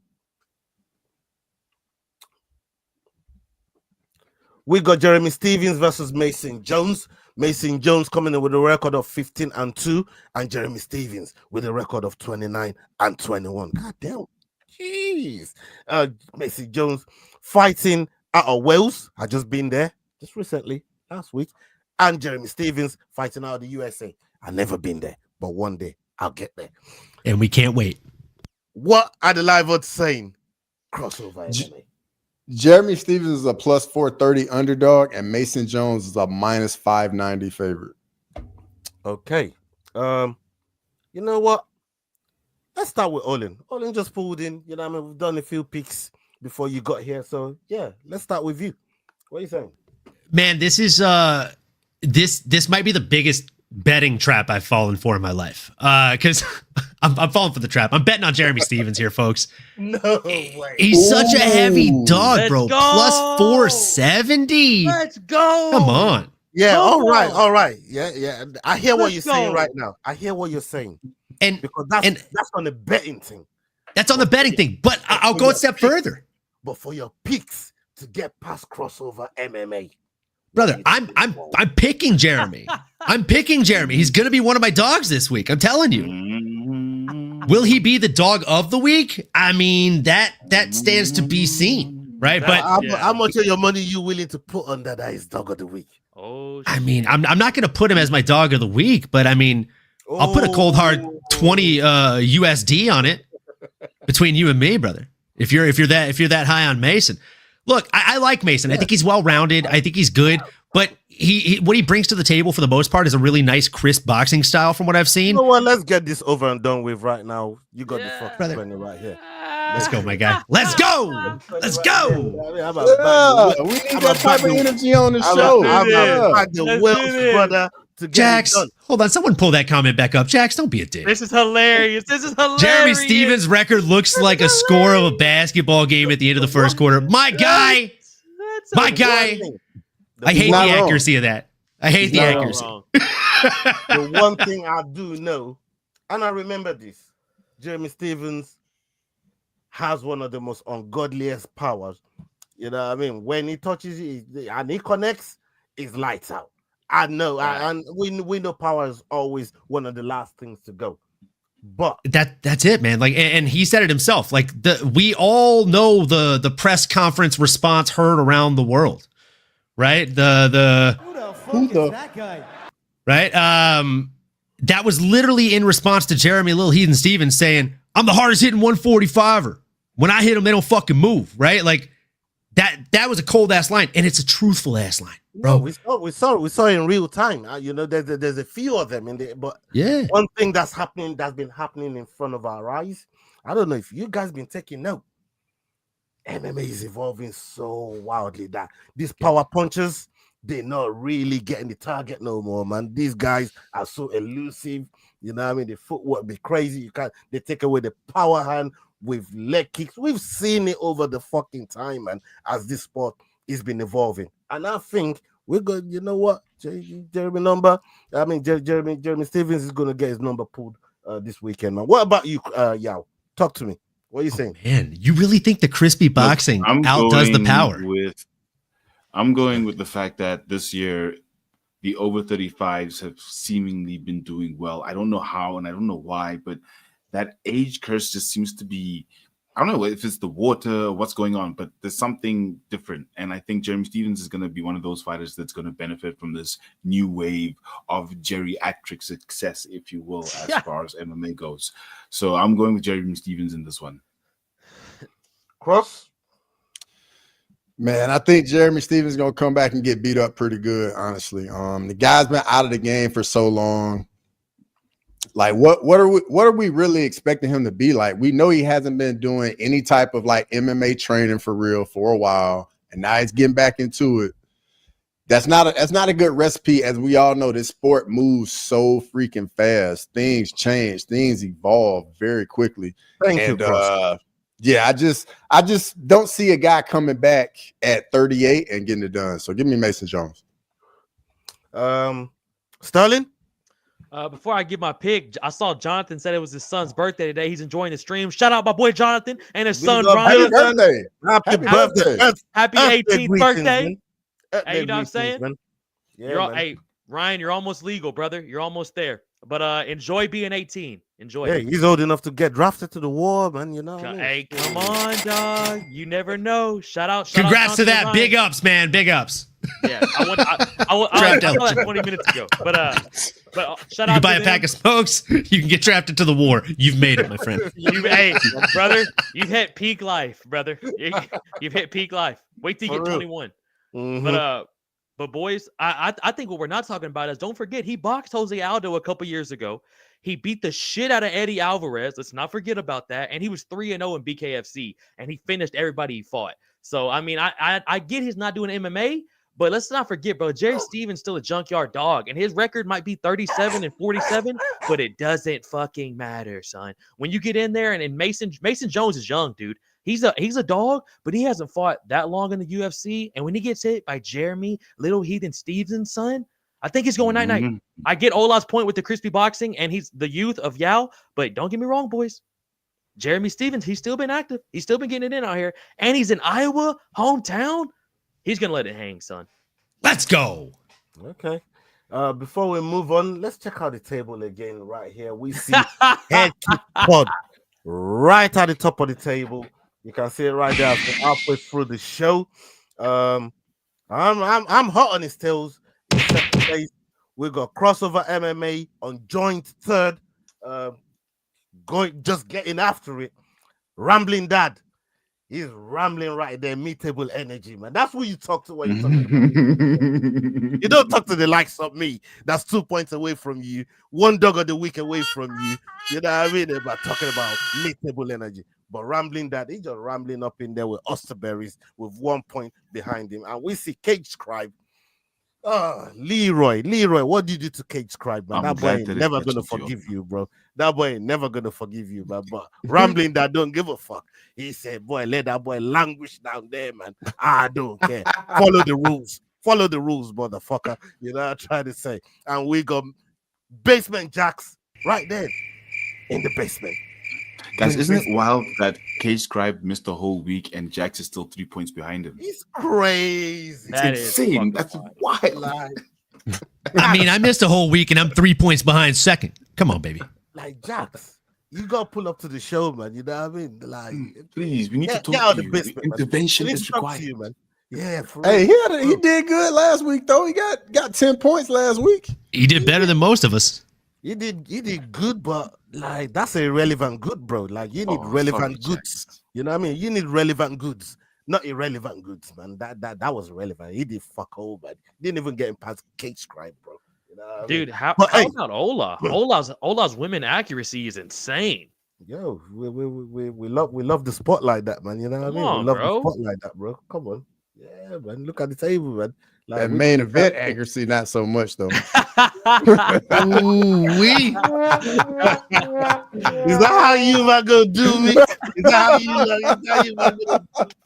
We got Jeremy Stevens versus Mason Jones. Mason Jones coming in with a record of 15-2, and Jeremy Stevens with a record of 29-21. God damn. Jeez. Mason Jones fighting out of Wales. I just been there just recently, last week. And Jeremy Stevens fighting out of the USA. I've never been there, but one day I'll get there. And we can't wait. What are the live odds saying? Crossover MMA. Jeremy Stevens is a plus 430 underdog, and Mason Jones is a minus 590 favorite. Okay. You know what? Let's start with Olin. Olin just pulled in. You know what I mean? We've done a few picks before you got here. So yeah, let's start with you. What are you saying? Man, this is this might be the biggest betting trap I've fallen for in my life. Because I'm falling for the trap. I'm betting on Jeremy Stevens here, folks. No way. He's such a heavy dog, Let's bro. go. Plus 470. Let's go. Come on. Yeah, Come all right. Yeah. I hear what you're saying right now. I hear what you're saying. And Because that's on the betting thing. that's on the betting thing. But I'll go a step further. But for your picks to get past crossover MMA. Brother, I'm picking Jeremy. I'm picking Jeremy. He's gonna be one of my dogs this week. I'm telling you. Will he be the dog of the week? I mean, that stands to be seen, right? But how much of your money you willing to put on that is dog of the week? Oh, I mean, I'm not gonna put him as my dog of the week, but I mean, I'll put a cold hard 20 USD on it between you and me, brother. If you're that high on Mason. Look, I like Mason. I think he's well-rounded. I think he's good. But he what he brings to the table for the most part is a really nice, crisp boxing style from what I've seen. You know what? Let's get this over and done with right now. You got the fucking brother. 20 right here. Let's go, my guy. Let's go. Let's go. We need that type of energy on the show. I'm the Welsh brother to get Jax, it done. hold on. Someone pull that comment back up. Jax, don't be a dick. This is hilarious. Jeremy Stevens' record looks like a score of a basketball game at the end of the first quarter. My guy. My guy. I hate the accuracy of that. I hate the accuracy. The one thing I do know, and I remember this, Jeremy Stevens has one of the most ungodliest powers. You know what I mean? When he touches it and he connects, it's lights out. I know, and we know power is always one of the last things to go. But that's it, man. Like, and he said it himself. Like, we all know the press conference response heard around the world, right? Who the fuck is that guy? Right? That was literally in response to Jeremy Lil Heathen Stevens saying, "I'm the hardest hitting 145er. When I hit them, they don't fucking move." Right? Like that was a cold ass line, and it's a truthful ass line, bro. No, we saw in real time. You know, there's a few of them in there, but yeah, one thing that's been happening in front of our eyes. I don't know if you guys been taking note. MMA is evolving so wildly that these power punchers, they're not really getting the target no more, man. These guys are so elusive. You know what I mean? The footwork be crazy. They take away the power hand with leg kicks. We've seen it over the fucking time, man, as this sport has been evolving. And I think we're good. You know what? Jeremy Stevens is going to get his number pulled this weekend, man. What about you, Yao? Talk to me. What are you saying? Man, you really think the crispy boxing outdoes the power? I'm going with the fact that this year the over 35s have seemingly been doing well. I don't know how and I don't know why, but that age curse just seems to be, I don't know if it's the water or what's going on, but there's something different. And I think Jeremy Stevens is going to be one of those fighters that's going to benefit from this new wave of geriatric success, if you will, as far as MMA goes. So I'm going with Jeremy Stevens in this one. Cross? Man, I think Jeremy Stevens is going to come back and get beat up pretty good, honestly. The guy's been out of the game for so long. Like, what are we really expecting him to be like? We know he hasn't been doing any type of like MMA training for real for a while, and now he's getting back into it. That's not a good recipe. As we all know, this sport moves so freaking fast. Things change, things evolve very quickly. Thank you, Cross. Yeah, I just don't see a guy coming back at 38 and getting it done. So give me Mason Jones. Sterling? Before I give my pick, I saw Jonathan said it was his son's birthday today. He's enjoying the stream. Shout out my boy Jonathan and his son Ryan. Happy birthday. Happy birthday. Happy 18th birthday. Hey, you know what I'm saying? Man. Yeah, You're all, man. hey, Ryan, you're almost legal, brother. You're almost there. But enjoy being 18. Enjoy Yeah, it. he's old enough to get drafted to the war, man. You know what I mean? Hey, come on, dog. You never know. Shout out. Congrats to that. Ryan. Big ups, man. Big ups. Yeah, I saw that 20 minutes ago. But shout out. You can buy to a them. pack of smokes. You can get drafted to the war. You've made it, my friend. Hey, brother, you've hit peak life, brother. You've hit peak life. Wait till you get 21. Mm-hmm. But boys, I think what we're not talking about is don't forget he boxed Jose Aldo a couple years ago. He beat the shit out of Eddie Alvarez. Let's not forget about that. And he was 3-0 in BKFC, and he finished everybody he fought. So I mean, I get he's not doing MMA, but let's not forget, bro. Jerry Stevens still a junkyard dog, and his record might be 37-47, but it doesn't fucking matter, son. When you get in there, and Mason Jones is young, dude. He's a dog, but he hasn't fought that long in the UFC. And when he gets hit by Jeremy Little Heathen Stevens, son, I think he's going night-night. I get Ola's point with the crispy boxing, and he's the youth of Yao, but don't get me wrong, boys. Jeremy Stevens, he's still been active. He's still been getting it in out here. And he's in Iowa, hometown. He's going to let it hang, son. Let's go. Okay. Before we move on, let's check out the table again right here. We see Head Kick Pod right at the top of the table. You can see it right there halfway through the show. I'm hot on his tails. In second place, we got Crossover MMA on joint third. Just getting after it. Rambling Dad. He's rambling right there. Meetable energy, man. That's what you talk to when you talk to You don't talk to the likes of me. That's 2 points away from you. One dog of the week away from you. You know what I mean? About talking about meetable energy. But Rambling Dad, he's just rambling up in there with Austerberrys with 1 point behind him. And we see CageScribe. Leroy, what did you do to CageScribe, man? That boy ain't never gonna forgive you, bro. That boy ain't never gonna forgive you, man. But Rambling Dad don't give a fuck. He said, boy, let that boy languish down there, man. I don't care. Follow the rules. Follow the rules, motherfucker. You know what I try to say. And we got Basement Jacks right there in the basement. Guys, isn't it wild that CageScribe missed the whole week and Jax is still 3 points behind him? He's crazy. It's insane. That's wild. I mean, I missed a whole week and I'm 3 points behind second. Come on, baby. Like Jax, you gotta pull up to the show, man. You know what I mean? Like, please, we need to talk get out to the you. basement, Intervention man. is required. You, man. Yeah. Hey, he did good last week though. He got 10 points last week. He did better than most of us. He did good, but like that's irrelevant good, bro. Like you need relevant goods. Jax. You know what I mean? You need relevant goods, not irrelevant goods, man. That was relevant. He did fuck all, man. Didn't even get him past CageScribe, bro. You know Dude, I mean? how about Ola? Ola's women accuracy is insane. Yo, we love the spotlight that, man. You know what I mean? We love the spotlight that, bro. Come on. Yeah, man. Look at the table, man. Like, that main event accuracy, not so much though. Is that how you are gonna do me? Is that how you are gonna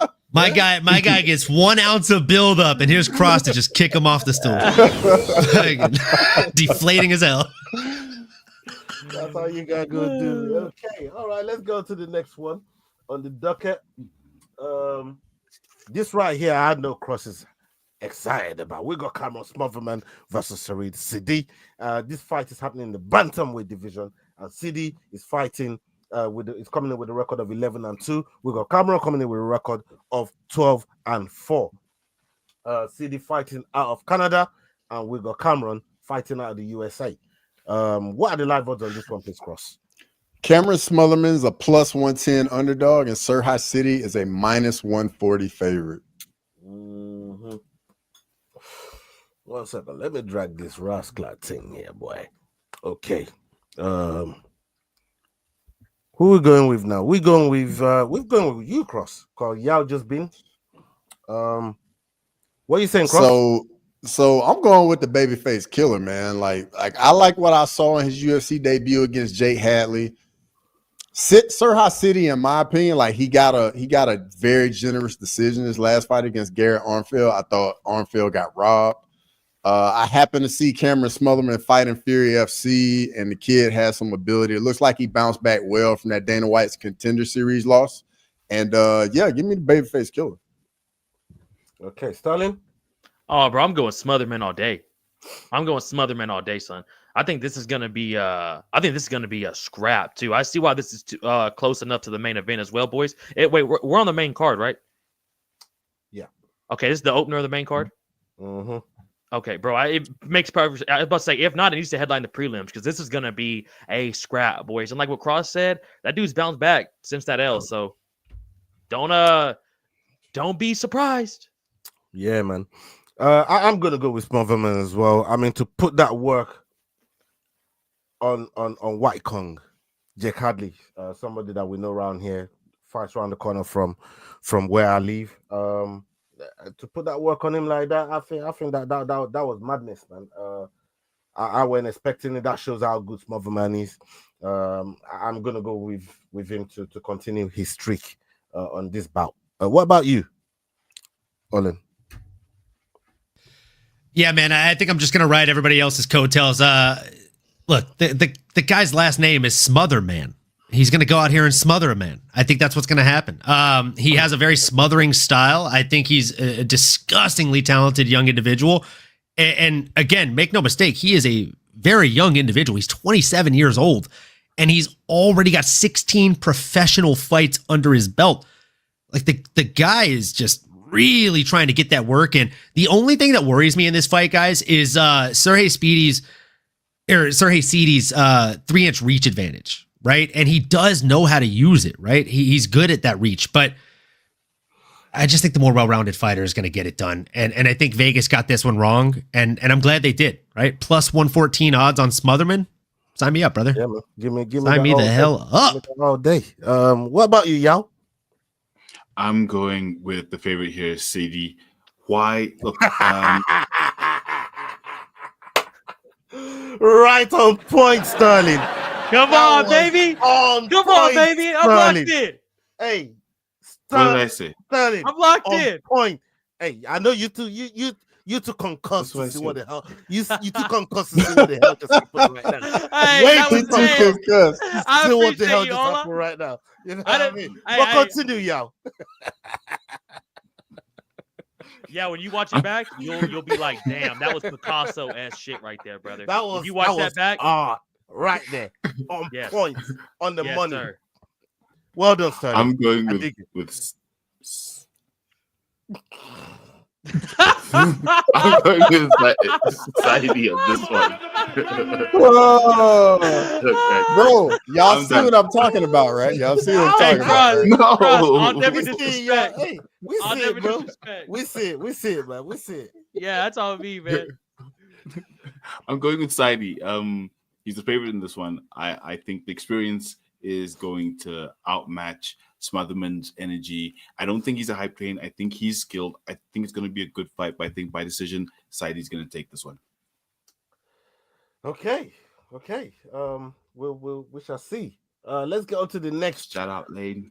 do? My guy gets 1 ounce of build up, and here's Cross to just kick him off the stool. Deflating as hell. That's how you gotta go do. Okay, all right, let's go to the next one on the docket. This right here, I had no crosses excited about. We got Cameron Smotherman versus Sarid Sidi. This fight is happening in the bantamweight division, and Sidi is fighting. It's coming in with a record of 11-2. We got Cameron coming in with a record of 12-4. Sidi fighting out of Canada, and we got Cameron fighting out of the USA. What are the live odds on this one, please, Cross? Cameron Smotherman is a +110 underdog, and Surhai City is a -140 favorite. Mm-hmm. 1 second. Let me drag this rascal thing here, boy. Okay. Who we going with now? We're going with you, Cross. Cause Yao just been. What are you saying, Cross? So I'm going with the babyface killer, man. Like I like what I saw in his UFC debut against Jake Hadley. Surhai City, in my opinion, like he got a very generous decision his last fight against Garrett Armfield. I thought Armfield got robbed. I happened to see Cameron Smotherman fight in Fury FC, and the kid has some ability. It looks like he bounced back well from that Dana White's Contender Series loss. And yeah, give me the babyface killer. Okay, Stalin. Oh, bro, I'm going Smotherman all day. I'm going Smotherman all day, son. I think this is gonna be a scrap too. I see why this is close enough to the main event as well, boys. Wait, we're on the main card, right? Yeah. Okay, this is the opener of the main card. Mm-hmm. Okay, bro. It makes perfect. I was about to say, if not, it needs to headline the prelims because this is gonna be a scrap, boys. And like what Cross said, that dude's bounced back since that L. So don't be surprised. Yeah, man. I'm gonna go with Smotherman as well. I mean, to put that work on White Kong, Jake Hadley, somebody that we know around here, fights around the corner from where I live. To put that work on him like that, I think that was madness, man. I wasn't expecting it. That shows how good Smotherman is. I'm gonna go with him to continue his streak on this bout. What about you, Olin? Yeah, man, I think I'm just gonna ride everybody else's coattails. Look, the guy's last name is Smotherman. He's gonna go out here and smother a man. I think that's what's gonna happen. He has a very smothering style. I think he's a disgustingly talented young individual. And again, make no mistake, he is a very young individual. He's 27 years old, and he's already got 16 professional fights under his belt. Like the guy is just really trying to get that work in. The only thing that worries me in this fight, guys, is Sergey Seedy's 3-inch reach advantage, right? And he does know how to use it, right? He's good at that reach, but I just think the more well-rounded fighter is going to get it done. And I think Vegas got this one wrong, and I'm glad they did, right? Plus 114 odds on Smotherman. Sign me up, brother. Yeah, man. Give me Sign me the hell up all day. What about you, Yao? I'm going with the favorite here, Sadie. Why? Look, right on point, Sterling. Come on, baby. Come on, baby. I'm locked in. Hey, what did I say? Sterling. I'm locked in. Point. Hey, I know you two. You two concussed to see what the hell. You two concussed to see what the hell just happened right now. Hey, Way too concussed. I See what the hell appreciate just you, happened right now. You know I what I don't- mean? I- But I- continue, Yao. Yeah, when you watch it back, you'll be like, damn, that was Picasso ass shit right there, brother. That was if you watch that back, art right there on Yes. point, on the yes, money. sir. Well done, Sterling. I'm going I with dig it. I'm going with Sadie on this one. Whoa, Okay. bro, y'all I'm see done. what I'm talking about, right? Y'all see what I'm Hey, talking about, right? No. I'll never We see it, disrespect. yeah. Hey, we I'll see never it, bro. disrespect. We see it, man. We see it. Yeah, that's all me, man. I'm going with Sadie. He's the favorite in this one. I think the experience is going to outmatch Smotherman's energy. I don't think he's a high plane. I think he's skilled. I think it's going to be a good fight, but I think by decision, Sadie's going to take this one. Okay. We shall see. Let's get on to the next. Shout out, Lane.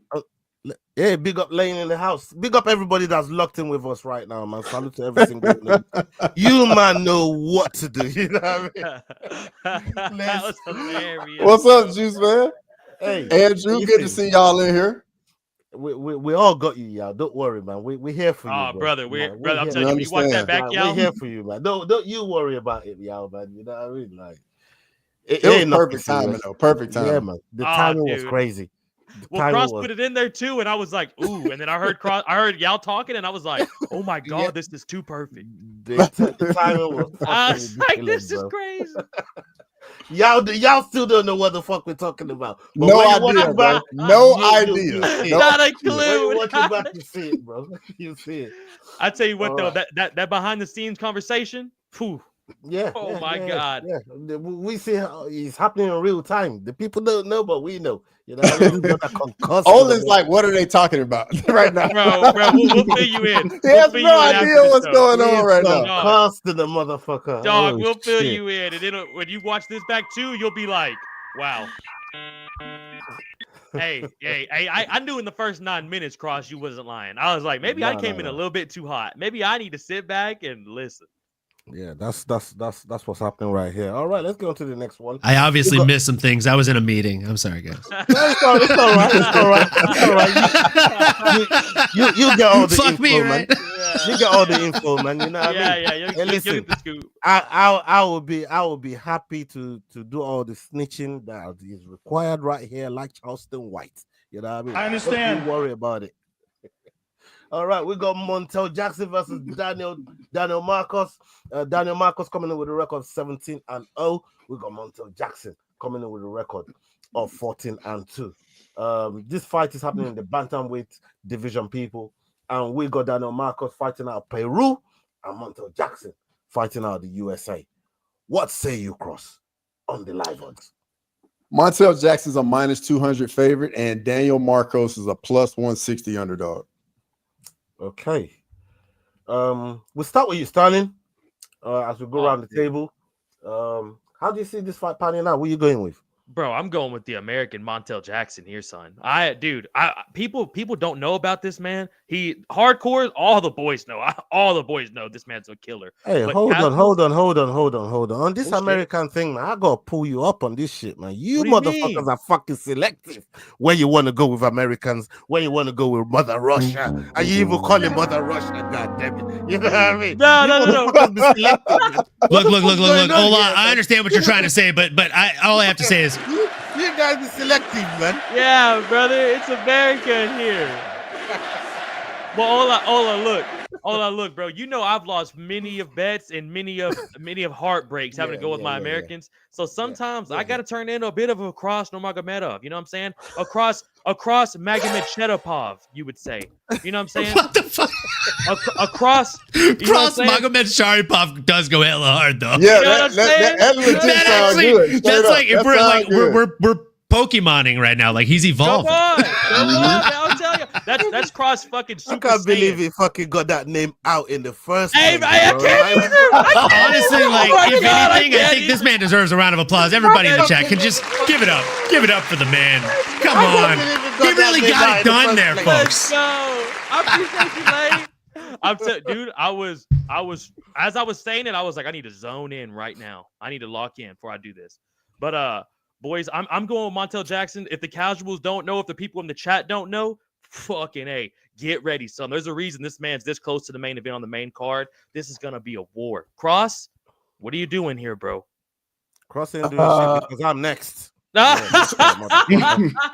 Yeah, big up Lane in the house. Big up everybody that's locked in with us right now, man. Salute to every single one. You, man, know what to do. You know what I mean? That was hilarious. What's up, Juice Man? Hey, Andrew, good to see y'all in here. We all got you, y'all. Don't worry, man. We're here for you. Oh, bro. brother, Man, brother, I'm here. telling you, when you watch that back, Like, y'all. we're here for you, man. Don't you worry about it, y'all, man. You know what I mean? Like It ain't was perfect nothing timing, serious. though. Perfect timing. Yeah, man. The Oh, timing was dude. crazy. The Well, timing Cross was- put it in there too, and I was like, ooh. And then I heard y'all talking, and I was like, oh my god, Yeah. this is too perfect. the timing was I was fucking like, ridiculous, this is bro. crazy. Y'all still don't know what the fuck we're talking about. But No when you watch idea, it bro. back, No you idea. see it. No Not a idea. clue. When you watch it Not back, a- you see it, bro. You see it. I tell you what, All though, right. that behind the scenes conversation, phew, Yeah. Oh yeah, my yeah, God. Yeah. We see how it's happening in real time. The people don't know, but we know. You know, what I mean? We're not concussed Olin's with like, what are they talking about right now? bro, we'll fill you in. He We'll has fill no you in after idea the what's show. going on right now. Dog. concussed to the motherfucker. Dog, Oh, we'll fill shit. you in, and then when you watch this back too, you'll be like, wow. Hey, I knew in the first 9 minutes, Cross, you wasn't lying. I was like, maybe I No, came no, in a no. little bit too hot. Maybe I need to sit back and listen. Yeah, that's what's happening right here. All right, let's go on to the next one. I obviously You got- missed some things. I was in a meeting. I'm sorry, guys. It's all right. It's all right. You get all the Fuck info, me, man. right? You get all the info, man. You know what I mean? Yeah. Hey, listen, You'll get the scoop. I will be happy to do all the snitching that is required right here, like Charleston White. You know what I mean? I understand. Don't worry about it. All right, we got Montel Jackson versus Daniel Marcos. Daniel Marcos coming in with a record of 17-0. We got Montel Jackson coming in with a record of 14-2. This fight is happening in the bantamweight division, people, and we got Daniel Marcos fighting out of Peru and Montel Jackson fighting out of the USA. What say you, Cross, on the live odds? Montel Jackson's a -200 favorite, and Daniel Marcos is a +160 underdog. Okay. We'll start with you, Sterling, as we go around the table. How do you see this fight panning out? What are you going with? Bro, I'm going with the American Montel Jackson here, son. People don't know about this man. He hardcore. All the boys know. All the boys know this man's a killer. Hey, But hold casuals- on. On this Bullshit. American thing, man, I gotta pull you up on this shit, man. You What do you motherfuckers mean? are fucking selective. Where you want to go with Americans, where you want to go with Mother Russia, and you even call him Mother Russia, god damn it. You know what I mean? No. motherfuckers be selective, man. Look. going Hold on on. here, I man? understand what you're trying to say, but all I have to say is You guys be selective, man. Yeah, brother, it's America here. Well, Ola, look, bro. You know I've lost many of bets and many of heartbreaks having to go with my Americans. So sometimes I gotta turn into a bit of a cross Nurmagomedov. You know what I'm saying? Across Magomed Shedapov, you would say. You know what I'm saying? what the fuck? Across you know what I'm Cross saying? Magomed Sharipov does go hella hard though. Yeah, You know what I'm saying? that legit That sound actually, good. Straight that's up. like if That we're sound like good. we're Pokemoning right now. Like he's Come evolving. on, man, I'll tell you. That's cross fucking I Super can't believe Saiyan. he fucking got that name out in the first Hey, place, I bro. can't Like- either. Honestly, like my if God, I anything, I can't think this either. man deserves a round of applause. Everybody in the chat can just give it up. Give it up for the man. Come on. believe he He got really that name got out it in the done first there, place. folks. Let's go. I appreciate you, Lane. Dude, I was as I was saying it, I was like, I need to zone in right now. I need to lock in before I do this. But boys, I'm going with Montel Jackson. If the casuals don't know, if the people in the chat don't know, fucking A, get ready, son. There's a reason this man's this close to the main event on the main card. This is gonna be a war. Cross, what are you doing here, bro? Cross ain't doing shit because I'm next.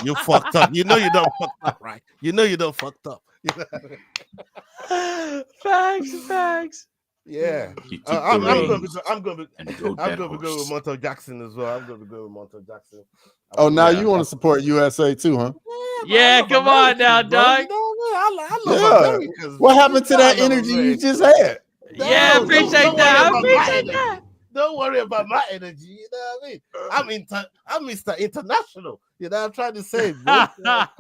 You fucked up. You know you don't fucked up, right? You know you don't fucked up. Facts. Yeah. He took I'm the going reins to go and rode that with horse. Montel Jackson as well. I'm going to go with Montel Jackson. Oh, now you want to support USA too, huh? Yeah, come on now, dog. You know what I mean? I love Yeah. Americans. What happened to that I love energy you Americans. just had? Yeah, Don't appreciate worry that. about my Appreciate energy. that. Don't worry about my energy. You know what I mean? I'm Mr. International. You know what I'm trying to say, bro.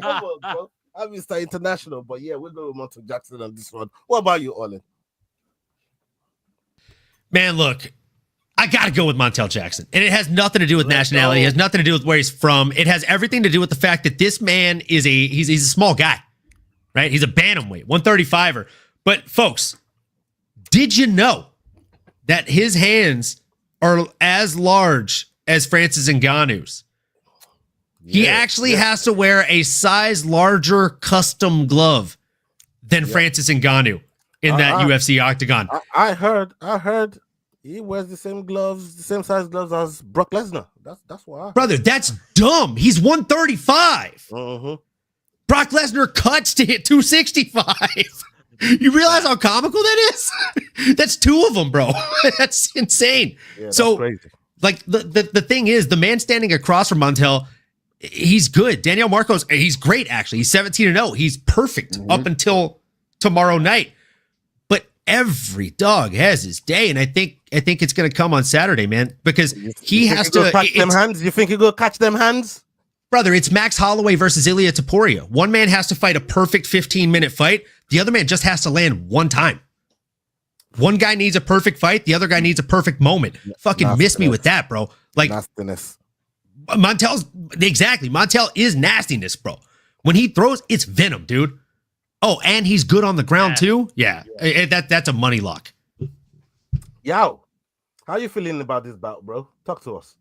Come on, bro. I'm Mr. International. But yeah, we'll go with Montel Jackson on this one. What about you, Olin? Man, look, I got to go with Montel Jackson. And it has nothing to do with nationality. It has nothing to do with where he's from. It has everything to do with the fact that this man is he's a small guy, right? He's a bantamweight, 135er. But folks, did you know that his hands are as large as Francis Ngannou's? He actually has to wear a size larger custom glove than Francis Ngannou in that UFC octagon. I heard he wears the same gloves, the same size gloves as Brock Lesnar. That's why. Brother, that's dumb. He's 135. Mm-hmm. Brock Lesnar cuts to hit 265. You realize how comical that is? That's two of them, bro. That's insane. Yeah, that's so, crazy. like, the thing is, the man standing across from Montel, he's good. Daniel Marcos, he's great, actually. He's 17-0. He's perfect up until tomorrow night. But every dog has his day, and I think it's going to come on Saturday, man, because he has to catch them hands. You think he go catch them hands? Brother, it's Max Holloway versus Ilia Topuria. One man has to fight a perfect 15-minute fight. The other man just has to land one time. One guy needs a perfect fight. The other guy needs a perfect moment. Fucking miss me with that, bro. Like, nastiness. Montel is nastiness, bro. When he throws, it's venom, dude. Oh, and he's good on the ground too? Yeah. That's a money lock. Yo, how you feeling about this bout, bro? Talk to us.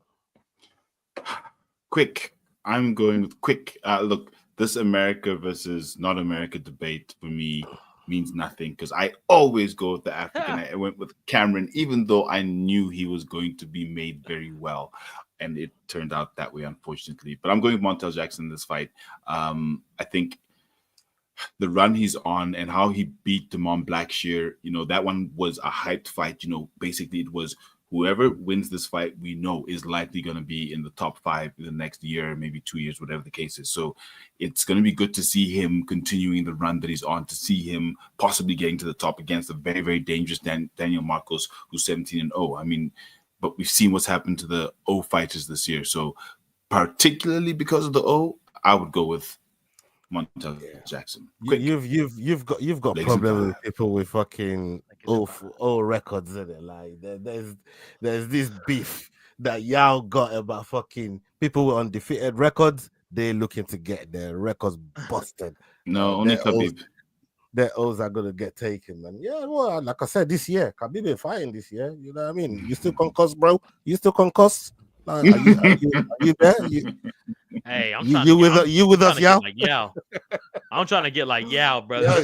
Quick. I'm going with quick. Look, this America versus not America debate for me means nothing because I always go with the African. I went with Cameron, even though I knew he was going to be made very well. And it turned out that way, unfortunately. But I'm going with Montel Jackson in this fight. I think the run he's on and how he beat Damon Blackshear, that one was a hyped fight. Basically it was whoever wins this fight, we know is likely going to be in the top 5 in the next year, maybe 2 years, whatever the case is. So it's going to be good to see him continuing the run that he's on, to see him possibly getting to the top against a very, very dangerous Daniel Marcos, who's 17-0. I mean, but we've seen what's happened to the O fighters this year. So particularly because of the O, I would go with Montel Jackson. You've got problem with people with fucking O records in it. Like there's this beef that y'all got about fucking people with undefeated records. They're looking to get their records busted. No, only Khabib. Their O's are gonna get taken, man. Yeah, well, like I said, this year Khabib been fighting this year. You know what I mean? You still concussed, bro? You still concussed? Like, are you there? Hey, I'm you with us, Yao? I'm trying to get like Yao, brother. I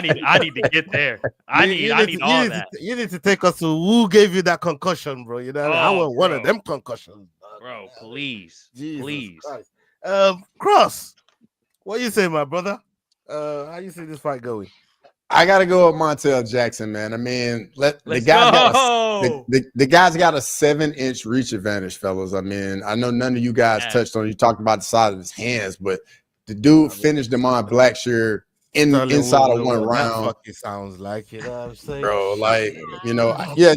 need to get there. I need all that. You need to take us to who gave you that concussion, bro. You know, I want one of them concussions, bro. Please, Jesus please. Christ. Cross, what you say, my brother? How you see this fight going? I gotta go with Montel Jackson, man. I mean, the guy's got a 7-inch reach advantage, fellas. I mean, I know none of you guys touched on. You talked about the size of his hands, but the dude finished Damon Blackshear inside of one round. Fucking sounds like, you know what I'm saying, bro. Like,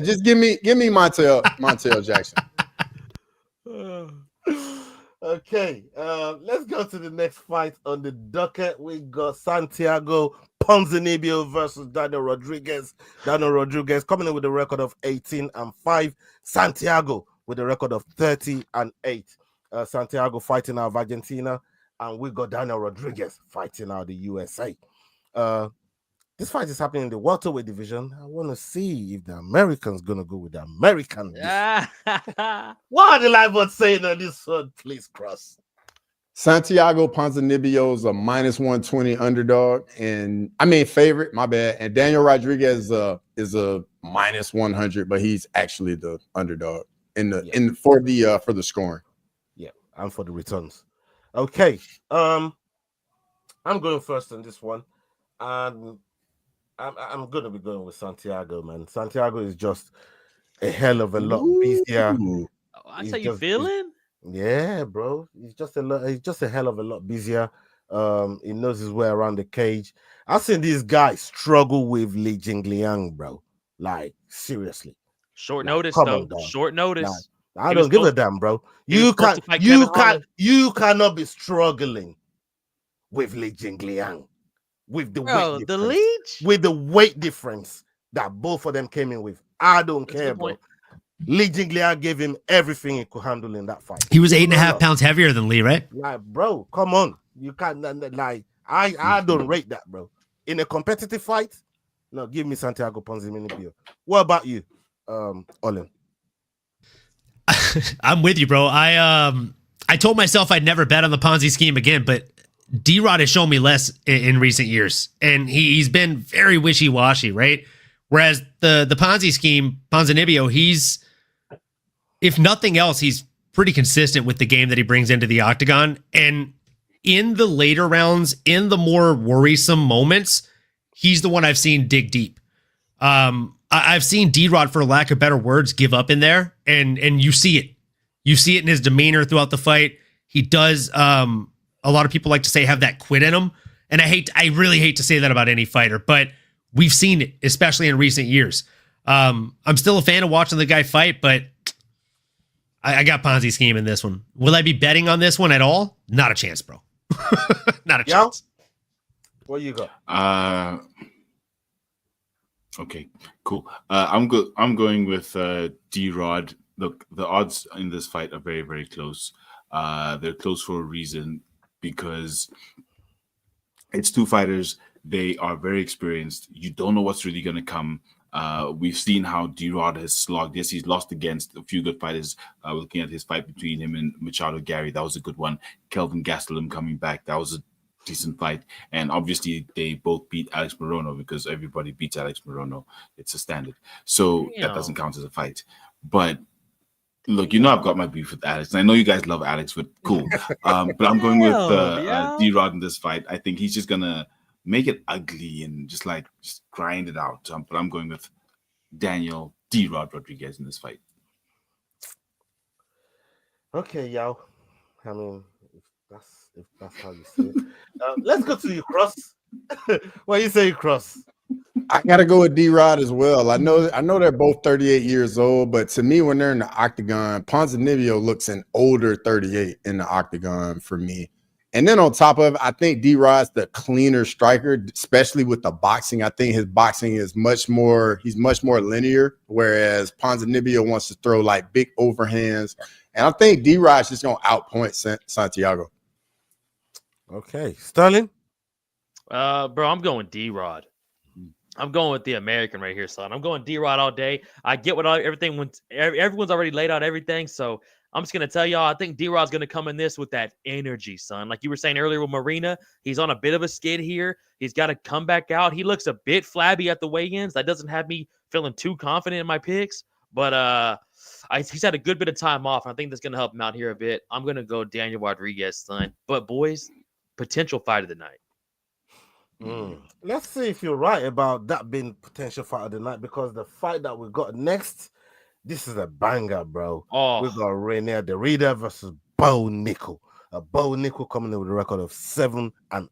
just give me Montel Jackson. Okay, let's go to the next fight on the docket. We got Santiago Ponzinibbio versus Daniel Rodriguez. Daniel Rodriguez coming in with a record of 18-5. Santiago with a record of 30-8. Santiago fighting out of Argentina, and we got Daniel Rodriguez fighting out of the USA. This fight is happening in the welterweight division. I want to see if the American's gonna go with the American. What are the live ones saying on this one? Please, Cross. Santiago Ponzinibbio is a -120 underdog, and I mean favorite. My bad. And Daniel Rodriguez is a -100, but he's actually the underdog for the scoring. Yeah, and for the returns. Okay, I'm going first on this one, and I'm gonna be going with Santiago, man. Santiago is just a hell of a lot busier. That's how you feeling? Yeah, bro. He's just a hell of a lot busier. He knows his way around the cage. I've seen these guys struggle with Li Jingliang, bro. Like, seriously. Short notice, though. Short notice. I don't give a damn, bro. You cannot be struggling with Li Jingliang. With the weight the leech? With the weight difference that both of them came in with. I don't care, bro. Li Jingliang gave him everything he could handle in that fight. He was 8.5 pounds heavier than Lee, right? Like, bro, come on. You can't, like, I don't rate that, bro. In a competitive fight, no, give me Santiago Ponzinibbio. What about you, Olin? I'm with you, bro. I told myself I'd never bet on the Ponzi scheme again, but D-Rod has shown me less in recent years, and he's been very wishy-washy, right? Whereas the Ponzi scheme, Ponzinibbio, he's, if nothing else, he's pretty consistent with the game that he brings into the octagon. And in the later rounds, in the more worrisome moments, he's the one I've seen dig deep. I've seen D-Rod, for lack of better words, give up in there, and you see it. You see it in his demeanor throughout the fight. He does, a lot of people like to say, have that quit in him. And I really hate to say that about any fighter, but we've seen it, especially in recent years. I'm still a fan of watching the guy fight, but I got Ponzi scheme in this one. Will I be betting on this one at all? Not a chance, bro. Not a chance. What you got? Okay, cool. I'm going with D-Rod. Look, the odds in this fight are very, very close. They're close for a reason, because it's two fighters. They are very experienced. You don't know what's really going to come. We've seen how D-Rod has slogged. Yes, he's lost against a few good fighters. Looking at his fight between him and Machado Gary, that was a good one. Kelvin Gastelum coming back, that was a decent fight. And obviously, they both beat Alex Morono because everybody beats Alex Morono. It's a standard. So that doesn't count as a fight. But look, I've got my beef with Alex. And I know you guys love Alex, but cool. But I'm going with D-Rod in this fight. I think he's just going to make it ugly and just grind it out. But I'm going with Daniel D-Rod Rodriguez in this fight. Okay, yo. I mean, if that's how you say it. Let's go to you, Cross. What do you say, Cross? I gotta go with D-Rod as well. I know they're both 38 years old, but to me, when they're in the octagon, Ponzinibbio looks an older 38 in the octagon for me. And then on top of it, I think D-Rod's the cleaner striker, especially with the boxing. I think his boxing is much more linear, whereas Ponzinibbio wants to throw big overhands. And I think D-Rod's just gonna outpoint Santiago. Okay, Sterling. Bro, I'm going D-Rod. I'm going with the American right here, son. I'm going D-Rod all day. I get what everyone's already laid out everything, so I'm just gonna tell y'all. I think D-Rod's gonna come in this with that energy, son. Like you were saying earlier with Marina, he's on a bit of a skid here. He's got to come back out. He looks a bit flabby at the weigh-ins. That doesn't have me feeling too confident in my picks, but he's had a good bit of time off. And I think that's gonna help him out here a bit. I'm gonna go Daniel Rodriguez, son. But boys, potential fight of the night. Let's see if you're right about that being potential fight of the night, because the fight that we got next, this is a banger, bro. We've got Renier Derrida versus Bo Nickel. Bo Nickel coming in with a record of 7-0, and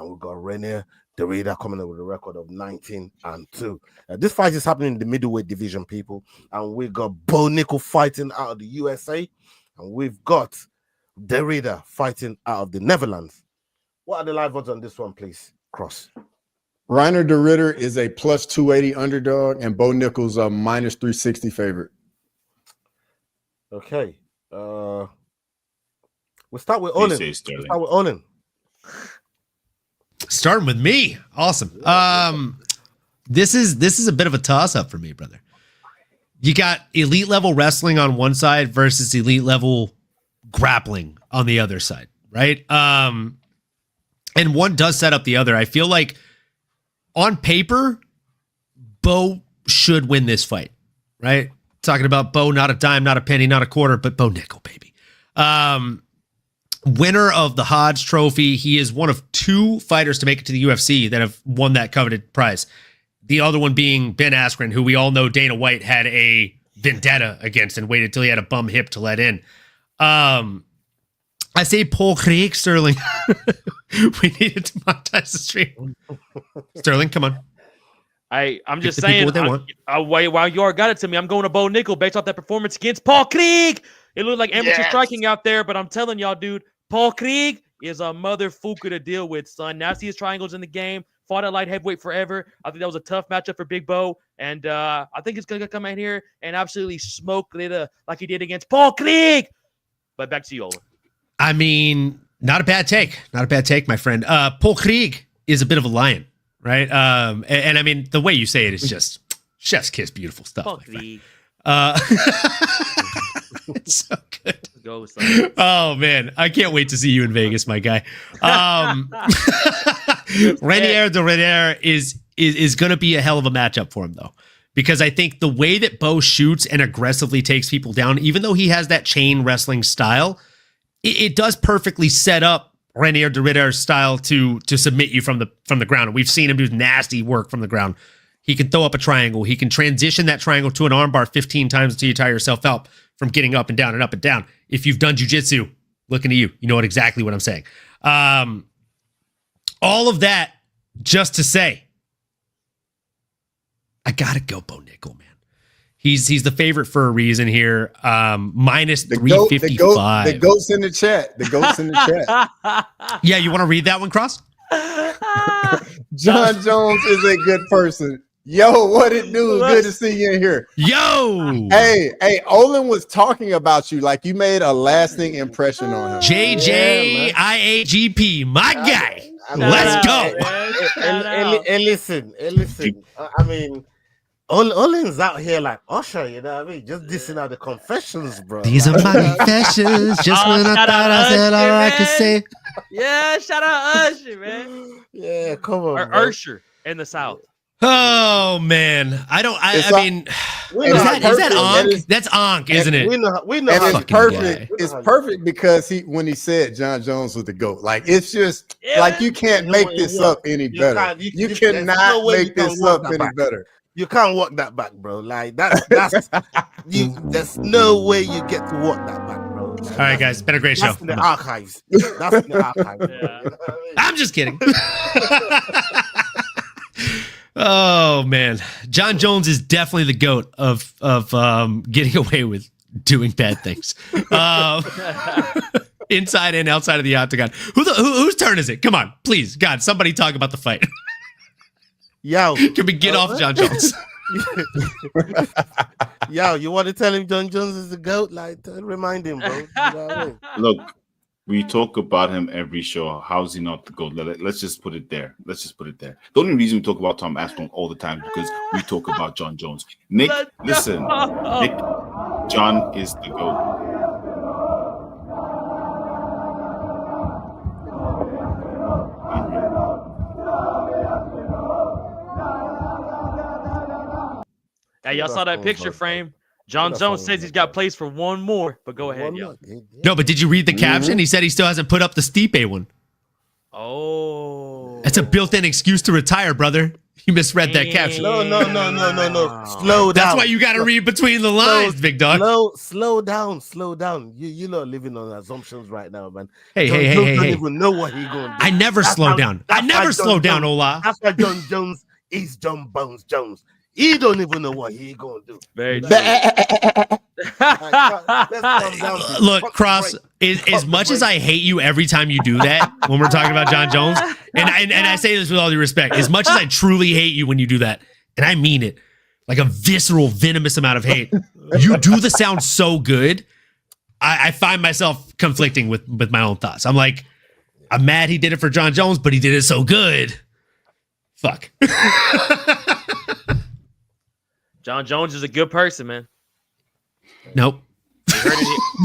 we've got Renier Derrida coming in with a record of 19-2. This fight is happening in the middleweight division, people, and we've got Bo Nickel fighting out of the USA, and we've got Derrida fighting out of the Netherlands. What are the live odds on this one, please? Cross. Reiner de Ritter is a plus 280 underdog, and Bo Nickel's a minus 360 favorite. Okay. We'll start with Olin. Starting with me. Awesome. This is a bit of a toss-up for me, brother. You got elite level wrestling on one side versus elite level grappling on the other side, right? And one does set up the other. I feel like on paper, Bo should win this fight, right? Talking about Bo, not a dime, not a penny, not a quarter, but Bo Nickel, baby. Winner of the Hodge Trophy. He is one of 2 fighters to make it to the UFC that have won that coveted prize. The other one being Ben Askren, who we all know Dana White had a vendetta against and waited till he had a bum hip to let in. I say Paul Craig, Sterling. We needed to monetize the stream. Sterling, come on. I'm just saying, while you already got it to me, I'm going to Bo Nickel based off that performance against Paul Craig. It looked like amateur striking out there, but I'm telling y'all, dude, Paul Craig is a motherfucker to deal with, son. Nastiest triangles in the game. Fought at light heavyweight forever. I think that was a tough matchup for Big Bo, and I think he's going to come in here and absolutely smoke it like he did against Paul Craig. But back to you, Olin. I mean, not a bad take. Not a bad take, my friend. Paul Craig is a bit of a lion, right? And I mean, the way you say it is just chef's kiss, beautiful stuff. Paul Craig. It's so good. Go, son. Oh, man. I can't wait to see you in Vegas, my guy. Renier de Ritter is going to be a hell of a matchup for him, though. Because I think the way that Bo shoots and aggressively takes people down, even though he has that chain wrestling style, it does perfectly set up Renier de Ritter's style to submit you from the ground. And we've seen him do nasty work from the ground. He can throw up a triangle. He can transition that triangle to an armbar 15 times until you tire yourself out from getting up and down and up and down. If you've done jiu-jitsu, looking at you, you know exactly what I'm saying. All of that just to say, I gotta go Bo Nickel, man. He's the favorite for a reason here. Minus 355. The goats in the chat. The goats in the chat. Yeah, you want to read that one, Cross? John Jones is a good person. Yo, what it do? Good to see you in here. Yo. Hey, Olin was talking about you like you made a lasting impression on him. JJIAGP, my guy. Let's go. And listen. I mean, Olin's out here like Usher, you know what I mean? Just dissing out the confessions, bro. These are my confessions. Just when I thought I said all I could say. Yeah, shout out Usher, man. Yeah, come on. Or Usher in the South. Oh man, I mean, is that Ankh? That's Ankh, isn't it? We know and it's perfect. It's perfect because when he said John Jones was the GOAT, like it's just like you can't make this up any better. You cannot make this up any better. You can't walk that back, bro. Like that's there's no way you get to walk that back, bro. All right, guys, been a great show. That's in the archives. That's in the archives. Yeah. I'm just kidding. Oh man, John Jones is definitely the GOAT of getting away with doing bad things, inside and outside of the octagon. Whose turn is it? Come on, please, God, somebody talk about the fight. Yo, can we get off John Jones? Yo, you want to tell him John Jones is the GOAT? Like, remind him, bro. You know what I mean? Look, we talk about him every show. How's he not the GOAT? Let's just put it there. The only reason we talk about Tom Aspinall all the time is because we talk about John Jones. Nick, listen. Nick, John is the GOAT. Hey, y'all saw that picture frame? John Jones says he's got plays for one more, but go ahead, yo. No, but did you read the caption? He said he still hasn't put up the Stipe one. Oh. That's a built-in excuse to retire, brother. You misread that caption. No. Slow down. That's why you got to read between the lines, big dog. Slow down. You're not living on assumptions right now, man. Hey. Don't even know what he's going to do. I never slow down. I never slow down, Ola. That's why John Jones is John Bones Jones. He don't even know what he gonna do. Very true. Look, Cross, as much as I hate you every time you do that when we're talking about John Jones, and I say this with all due respect, as much as I truly hate you when you do that, and I mean it, like a visceral, venomous amount of hate, you do the sound so good, I find myself conflicting with my own thoughts. I'm like, I'm mad he did it for John Jones, but he did it so good. Fuck. John Jones is a good person, man. Nope. We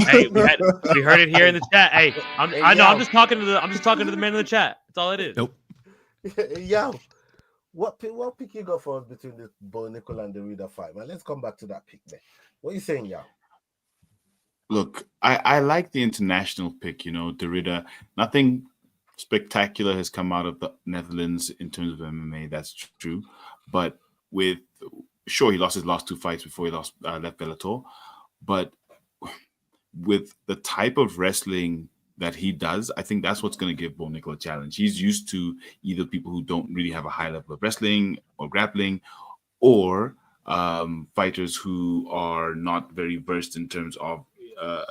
heard it here in the chat. Hey, I know. I'm just talking to the man in the chat. That's all it is. Nope. Yo, what pick you got for us between the Bo Nickel and the Reader fight, man? Let's come back to that pick, man. What are you saying, yo? Look, I like the international pick. You know, Derrida. Nothing spectacular has come out of the Netherlands in terms of MMA. That's true, but sure, he lost his last two fights before he left Bellator, but with the type of wrestling that he does, I think that's what's going to give Bo Nickel a challenge. He's used to either people who don't really have a high level of wrestling or grappling, or fighters who are not very versed in terms of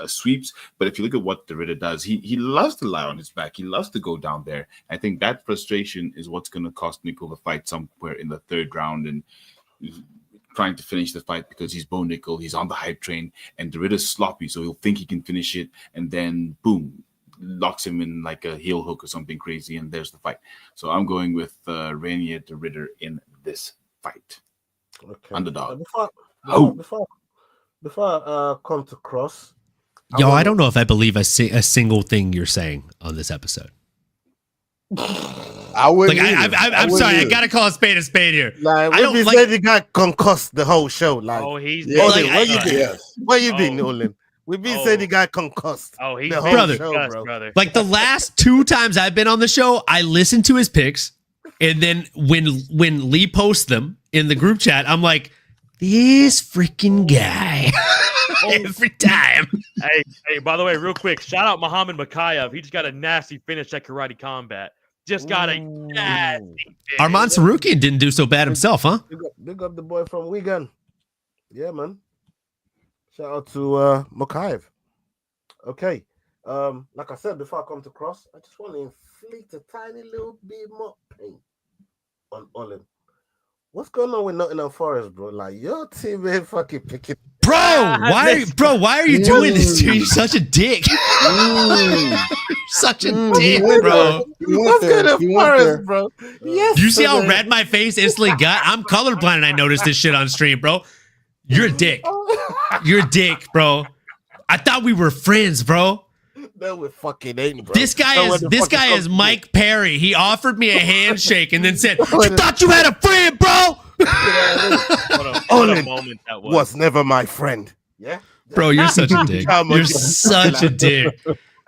sweeps. But if you look at what Derrida does, he loves to lie on his back. He loves to go down there. I think that frustration is what's going to cost Nickel the fight somewhere in the third round, and trying to finish the fight because he's Bo Nickel, he's on the hype train, and Derrida's sloppy, so he'll think he can finish it, and then boom, locks him in like a heel hook or something crazy, and there's the fight. So I'm going with Rainier Derrida in this fight. Okay. Underdog. Before I come to Cross. I don't know if I believe a single thing you're saying on this episode. I wouldn't. Like, I'm sorry. I gotta call a spade here. Like, we said the guy concussed the whole show. Like, where you been, Olin? We've been saying the guy concussed. Oh, he's the whole show, brother. Like the last two times I've been on the show, I listened to his picks, and then when Lee posts them in the group chat, I'm like, this freaking guy. Every time. Hey, by the way, real quick, shout out Muhammad Makayev. He just got a nasty finish at Karate Combat. Just got a nasty finish. Arman Sarukian didn't do so bad himself, huh? Big up the boy from Wigan. Yeah, man. Shout out to Makayev. Okay. Like I said, before I come to Cross, I just want to inflict a tiny little bit more pain on Olin. What's going on with Nottingham Forest, bro? Like, your team ain't fucking picking. Why are you doing this, dude? You're such a dick. You're such a dick, bro. Let's go to forest, bro. Yes. You see how red my face instantly got? I'm colorblind and I noticed this shit on stream, bro. You're a dick. You're a dick, bro. I thought we were friends, bro. No, we fucking ain't, bro. This guy is Mike Perry. He offered me a handshake and then said, "You thought you had a friend, bro." Olin was never my friend. Yeah, bro, you're such a dick. You're such a dick.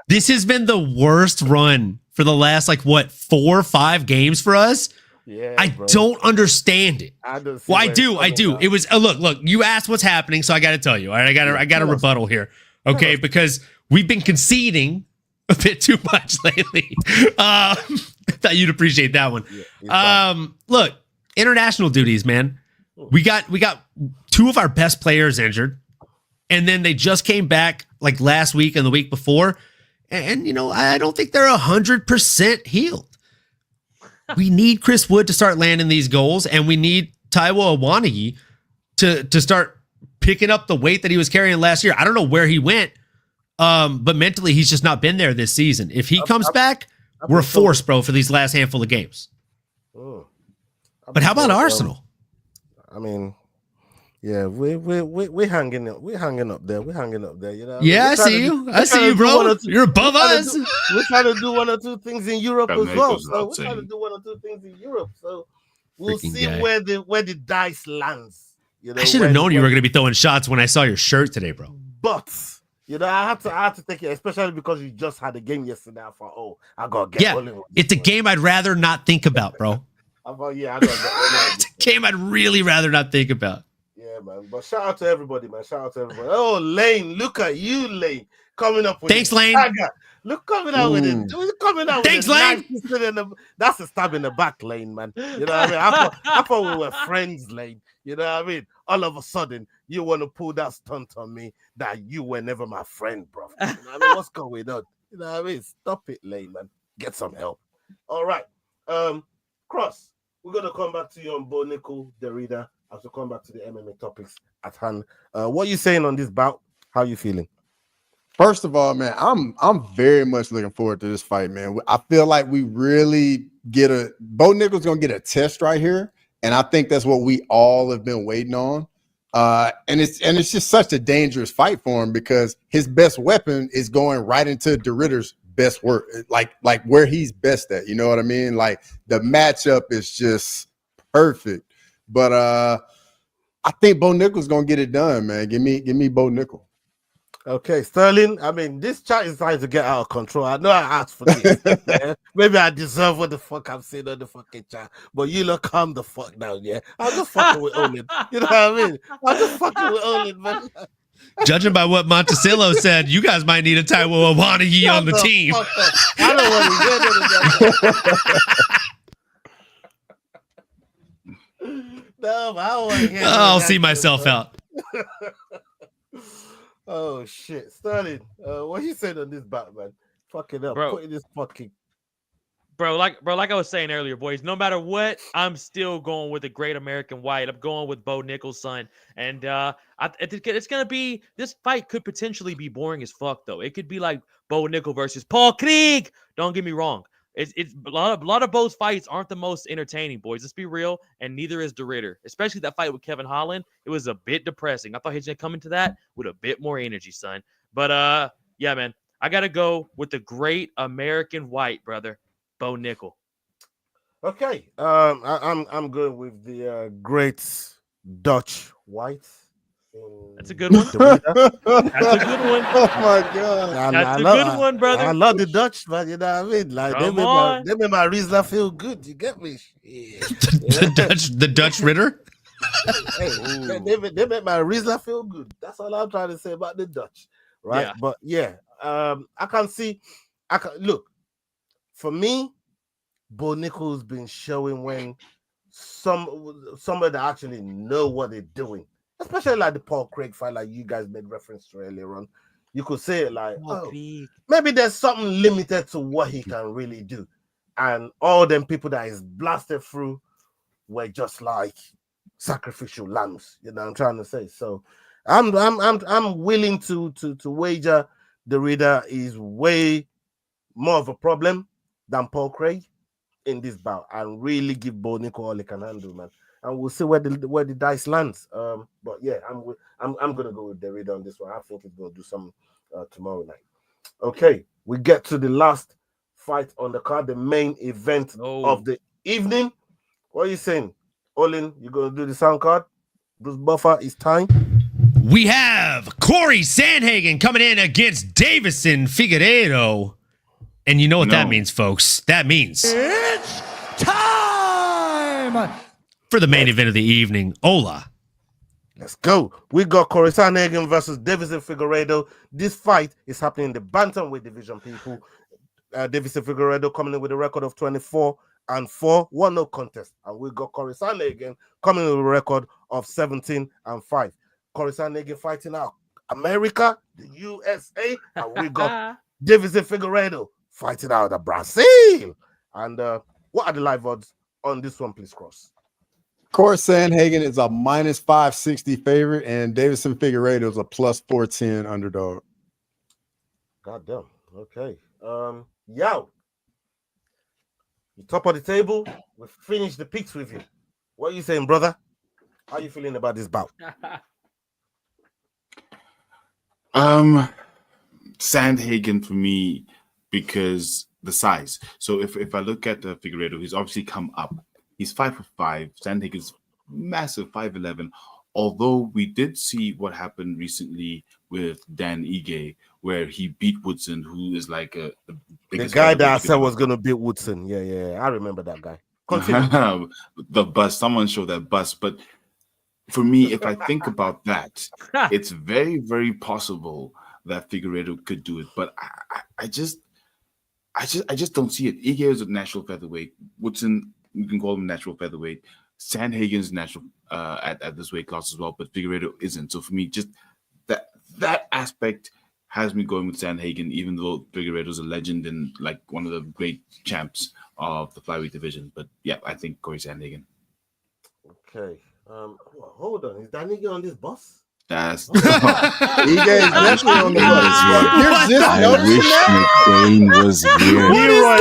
This has been the worst run for the last 4 or 5 games for us. Yeah, I don't understand it. I do. It was look. You asked what's happening, so I got to tell you. All right, I got a rebuttal here. Okay, because we've been conceding a bit too much lately. I thought you'd appreciate that one. Look, international duties, man. We got 2 of our best players injured, and then they just came back last week and the week before, and I don't think they're 100% healed. We need Chris Wood to start landing these goals, and we need Taiwo Awoniyi to start picking up the weight that he was carrying last year. I don't know where he went, but mentally he's just not been there this season. If he comes back, we're forced, bro, for these last handful of games. But how about Arsenal? I mean, yeah, we're hanging up. We're hanging up there. You know. Yeah, I see you. I see you, bro. You're above us. We're trying to do 1 or 2 things in Europe as well. So we're trying to do 1 or 2 things in Europe. So we'll see where the dice lands. I should have known you were going to be throwing shots when I saw your shirt today, bro. But I had to take it, especially because you just had a game yesterday. I thought, I gotta get Olin. It's a game I'd rather not think about, bro. I gotta get it's a game I'd really rather not think about. Yeah, man. But shout out to everybody, man. Oh, Lane, look at you, Lane, coming up with thanks, Lane. Look, coming out with it. Coming out. Thanks, with Lane. That's a stab in the back, Lane, man. You know what I mean? I thought we were friends, Lane. You know what I mean? All of a sudden, you want to pull that stunt on me that you were never my friend, bro. You know what I mean? What's going on? You know what I mean? Stop it, Lane, man. Get some help. All right. Cross, we're going to come back to you on Bo Nickel, the reader, as we come back to the MMA topics at hand. What are you saying on this bout? How are you feeling? First of all, man, I'm very much looking forward to this fight, man. I feel like we really Bo Nickel's going to get a test right here. And I think that's what we all have been waiting on. And it's just such a dangerous fight for him because his best weapon is going right into De Ridder's best work, like where he's best at. You know what I mean? Like the matchup is just perfect. But I think Bo Nickel's gonna get it done, man. Give me Bo Nickel. Okay, Sterling. I mean, this chat is trying to get out of control. I know I asked for this. Yeah? Maybe I deserve what the fuck I'm saying on the fucking chat. But you look, calm the fuck down, yeah? I'm just fucking with Olin. You know what I mean? I'm just fucking with Olin, man. Judging by what Monticello said, you guys might need a Taiwo Awoniyi on the team. I don't want to get it. No, I don't want to get it. I'll see myself out. Oh shit, Sterling. What you said on this Batman? Fucking up, bro. Putting this fucking like I was saying earlier, boys. No matter what, I'm still going with the Great American White. I'm going with Bo Nickel's son, and it's gonna be, this fight could potentially be boring as fuck though. It could be like Bo Nickel versus Paul Krieg. Don't get me wrong. It's a lot of Bo's fights aren't the most entertaining, boys. Let's be real, and neither is De Ridder. Especially that fight with Kevin Holland, it was a bit depressing. I thought he was gonna come into that with a bit more energy, son. But yeah, man, I gotta go with the Great American White, brother, Bo Nickel. Okay, I'm going with the Great Dutch White. That's a good one. That's a good one. Oh my god, that's a good one, brother. I love the Dutch, man. You know what I mean? Like they made my Riesler feel good. You get me? the Dutch Ritter. Hey, they made my Riesler feel good. That's all I'm trying to say about the Dutch, right? Yeah. But yeah, I can see. Look, for me, Bo Nickel's been showing when somebody that actually know what they're doing. Especially like the Paul Craig fight, like you guys made reference to earlier on. You could say it like, maybe there's something limited to what he can really do. And all them people that is blasted through were just like sacrificial lambs. You know what I'm trying to say? So I'm willing to wager the reader is way more of a problem than Paul Craig in this bout and really give Bo Nico all he can handle, man. And we'll see where the dice lands. But yeah, I'm gonna go with Derrida on this one. I think he's gonna do some tomorrow night. Okay, we get to the last fight on the card, the main event of the evening. What are you saying, Olin? You gonna do the sound card? Bruce Buffer, it's time. We have Corey Sandhagen coming in against Davison Figueiredo. And you know what that means, folks. That means It's time for the main event of the evening, Ola. Let's go. We got Corey Sandhagen versus Davison Figueiredo. This fight is happening in the bantamweight division, people. Davison Figueiredo coming in with a record of 24-4, 1-0 contest. And we got Corey Sandhagen coming in with a record of 17-5. Corey Sandhagen fighting out America, the USA, and we got Davison Figueiredo fighting out of Brazil. And what are the live odds on this one, please, Cross? Corey Sandhagen is a -560 favorite, and Davison Figueiredo is a +410 underdog. God damn. Okay. Yao, you top of the table. We finished the picks with you. What are you saying, brother? How are you feeling about this bout? Sandhagen for me because the size. So if I look at Figueiredo, he's obviously come up. He's 5'5". Sandhagen's massive, 5'11". Although we did see what happened recently with Dan Ige, where he beat Woodson, who is like the guy that I said was going to beat Woodson. Yeah. I remember that guy. Continue. The bus. Someone showed that bus. But for me, if I think about that, it's very, very possible that Figueiredo could do it. But I just don't see it. Ige is a natural featherweight. Woodson, you can call him natural featherweight. Sandhagen's natural at this weight class as well, but Figueiredo isn't. So for me, just that aspect has me going with Sandhagen, even though Figueiredo's a legend and like one of the great champs of the flyweight division. But yeah, I think Corey Sandhagen. Okay. Hold on. Is that nigga on this bus? That's Ige is definitely on the bus. I wish McBain was here. Leroy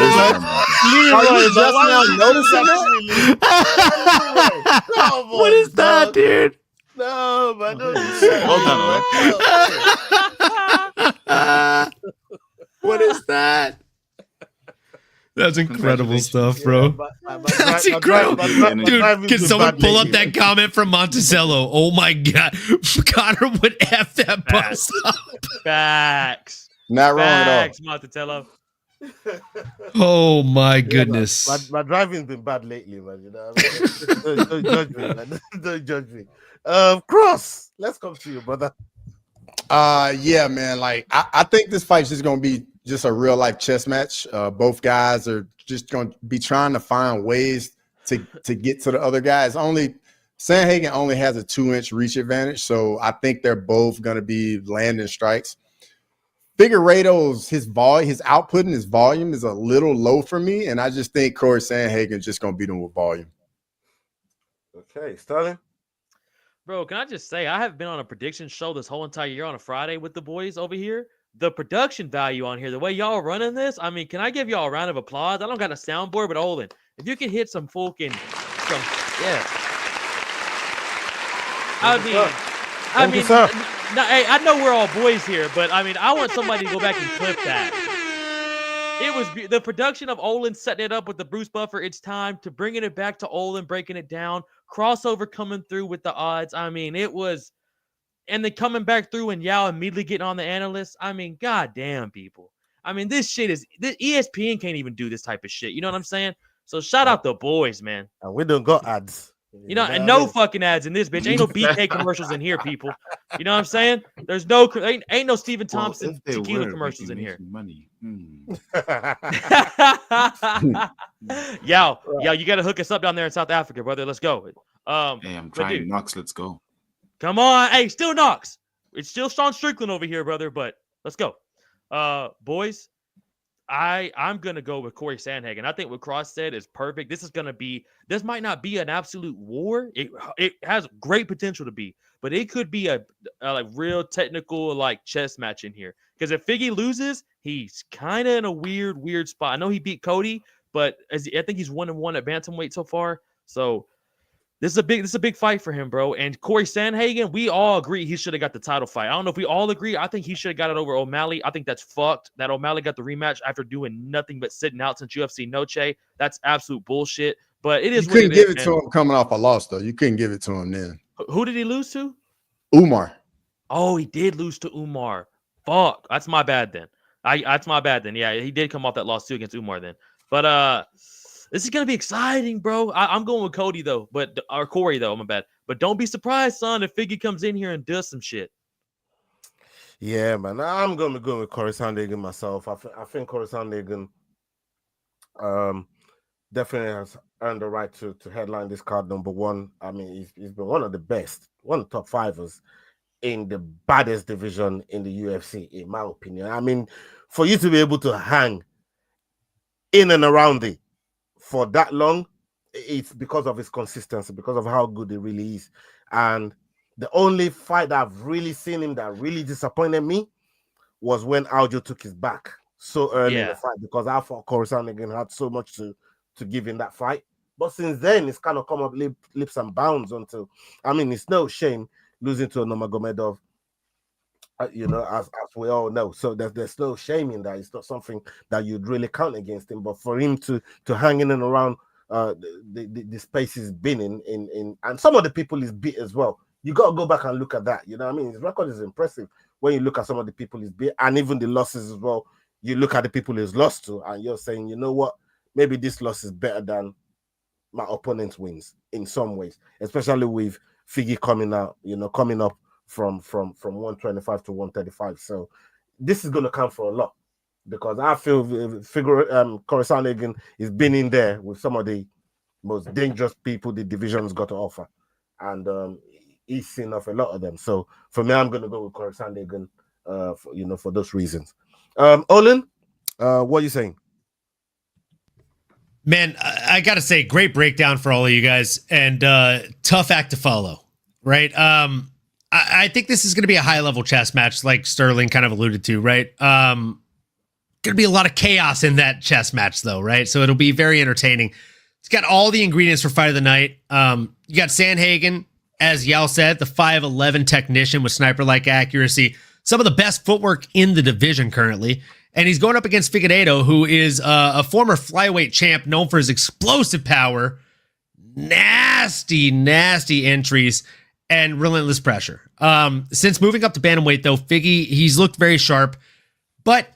is just now noticing that? What is that, dude? No, man. What is that? That's incredible stuff, bro. That's incredible. Dude, can someone pull up that comment from Monticello? Oh my God. Connor would F that bus up. Facts. Not wrong at all. Facts, Monticello. Oh my goodness. My driving's been bad lately, man. You know what I mean? Don't judge me, man. Don't judge me. Cross, let's come to you, brother. Yeah, man. Like I think this fight's just gonna be just a real life chess match. Both guys are just gonna be trying to find ways to get to the other guys. Sandhagen only has a 2-inch reach advantage, so I think they're both gonna be landing strikes. Figueiredo's his output and his volume is a little low for me, and I just think Corey Sandhagen's just gonna beat him with volume. Okay, Sterling. Bro, can I just say I have been on a prediction show this whole entire year on a Friday with the boys over here. The production value on here, the way y'all running this, I mean, can I give y'all a round of applause? I don't got a soundboard, but Olin, if you can hit some fucking, yeah. Hey, I know we're all boys here, but I mean, I want somebody to go back and clip that. It was the production of Olin setting it up with the Bruce Buffer. It's time to bringing it back to Olin, breaking it down, crossover coming through with the odds. I mean, it was, and then coming back through and Yao immediately getting on the analysts. I mean, goddamn, people. I mean, this ESPN can't even do this type of shit. You know what I'm saying? So shout out the boys, man. And we don't got ads. You know, and no fucking ads in this bitch. Ain't no BK commercials in here, people. You know what I'm saying? There's no ain't no Stephen Thompson tequila commercials in here. Money. Yo, you gotta hook us up down there in South Africa, brother. Let's go. Hey, I'm trying. Knox, let's go. Come on. Hey, still Knox. It's still Sean Strickland over here, brother, but let's go. Boys, I'm gonna go with Corey Sandhagen. I think what Cross said is perfect. This might not be an absolute war. It has great potential to be, but it could be a like real technical like chess match in here. Because if Figgy loses, he's kind of in a weird spot. I know he beat Cody, but I think he's 1-1 at bantamweight so far. So this is a big fight for him, bro. And Corey Sandhagen, we all agree he should have got the title fight. I don't know if we all agree. I think he should have got it over O'Malley. I think that's fucked that O'Malley got the rematch after doing nothing but sitting out since UFC Noche. That's absolute bullshit. But it is. You couldn't give it to him coming off a loss, though. You couldn't give it to him then. Who did he lose to? Umar. Oh, he did lose to Umar. Fuck, that's my bad then. That's my bad then. Yeah, he did come off that loss too against Umar then. But this is gonna be exciting, bro. I'm going with Cody though, or Corey though. My bad. But don't be surprised, son, if Figgy comes in here and does some shit. Yeah, man. I'm gonna be going with Corey Sandhagen myself. I think Corey Sandhagen definitely has earned the right to headline this card. Number one, I mean, he's been one of the best, one of the top fivers in the baddest division in the UFC, in my opinion. I mean, for you to be able to hang in and around it for that long, it's because of his consistency, because of how good he really is. And the only fight that I've really seen him that really disappointed me was when Aljo took his back so early in the fight, because I thought Corey Sandhagen had so much to give in that fight. But since then, it's kind of come up leaps and bounds until, I mean, it's no shame losing to Nurmagomedov, as we all know. So there's no shame in that. It's not something that you'd really count against him. But for him to hang in and around the space he's been in, and some of the people he's beat as well, you got to go back and look at that. You know what I mean? His record is impressive when you look at some of the people he's beat, and even the losses as well. You look at the people he's lost to, and you're saying, you know what? Maybe this loss is better than my opponent's wins in some ways, especially with Figgy coming up from 125 to 135. So this is going to count for a lot, because I feel Corey Sandhagen is been in there with some of the most dangerous people the division's got to offer, and he's seen off a lot of them. So for me, I'm going to go with Corey Sandhagen, for those reasons. Olin, what are you saying? Man, I got to say, great breakdown for all of you guys, and tough act to follow, right? I think this is going to be a high-level chess match, like Sterling kind of alluded to, right? Going to be a lot of chaos in that chess match, though, right? So it'll be very entertaining. It's got all the ingredients for fight of the night. You got Sandhagen, as Yao said, the 5'11 technician with sniper-like accuracy, some of the best footwork in the division currently. And he's going up against Figueiredo, who is a former flyweight champ known for his explosive power, nasty entries, and relentless pressure. Since moving up to bantamweight, though, Figgy, he's looked very sharp. But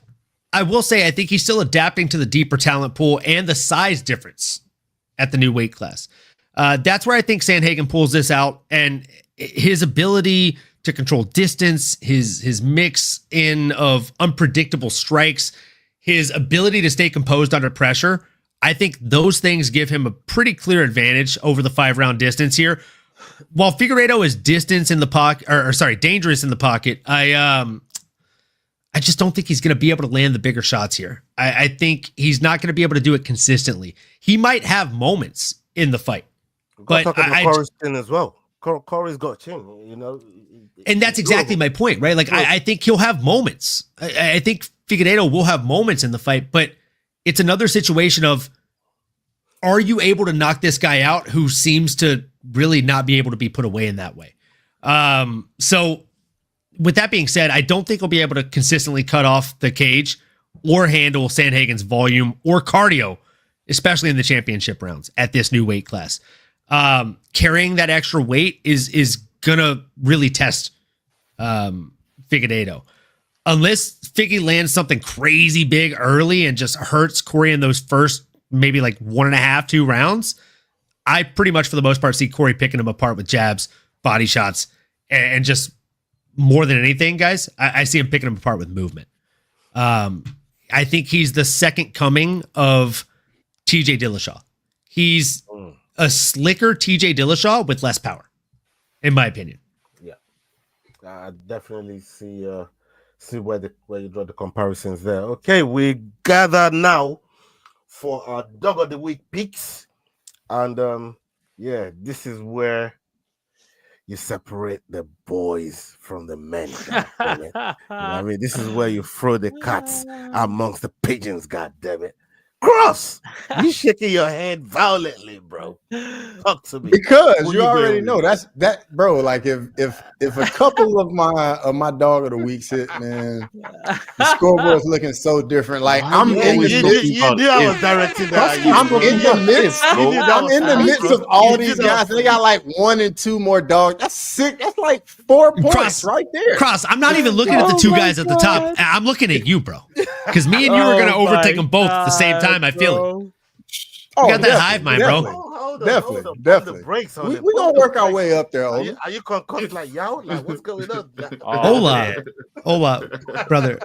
I will say, I think he's still adapting to the deeper talent pool and the size difference at the new weight class. That's where I think Sandhagen pulls this out, and his ability to control distance, his mix in of unpredictable strikes, his ability to stay composed under pressure. I think those things give him a pretty clear advantage over the 5-round distance here. While Figueiredo is dangerous in the pocket, I just don't think he's going to be able to land the bigger shots here. I think he's not going to be able to do it consistently. He might have moments in the fight, but Corey's chin as well. Corey's got chin, and that's exactly my point, right? Like, I think he'll have moments. I think Figueiredo will have moments in the fight, but it's another situation of, are you able to knock this guy out who seems to really not be able to be put away in that way? So with that being said, I don't think he'll be able to consistently cut off the cage or handle Sandhagen's volume or cardio, especially in the championship rounds at this new weight class. Carrying that extra weight is gonna really test Figueiredo. Unless Figgy lands something crazy big early and just hurts Corey in those first maybe like 1.5, 2 rounds, I pretty much for the most part see Corey picking him apart with jabs, body shots, and just more than anything, guys, I see him picking him apart with movement. I think he's the second coming of TJ Dillashaw. He's a slicker TJ Dillashaw with less power, in my opinion. Yeah, I definitely see See where you draw the comparisons there. Okay, we gather now for our dog of the week picks, and yeah, this is where you separate the boys from the men. God damn it. You know what I mean, this is where you throw the cats amongst the pigeons. God damn it. Cross, you shaking your head violently, bro. Talk to me. Because you already know that, bro. Like if a couple of my dog of the weeks hit, man, the scoreboard's looking so different. Like I'm in the midst. I was directing that. I'm in the midst of all these guys. They got like 1 and 2 more dogs. That's sick. That's like 4 points right there. Cross. I'm not even looking at the 2 guys at the top. I'm looking at you, bro. Because me and you are gonna overtake them both at the same time. I feel it. You got that hive mind, bro. Definitely. We're gonna work our way up there. Are you concussed like y'all? Like what's going on? Hola, brother.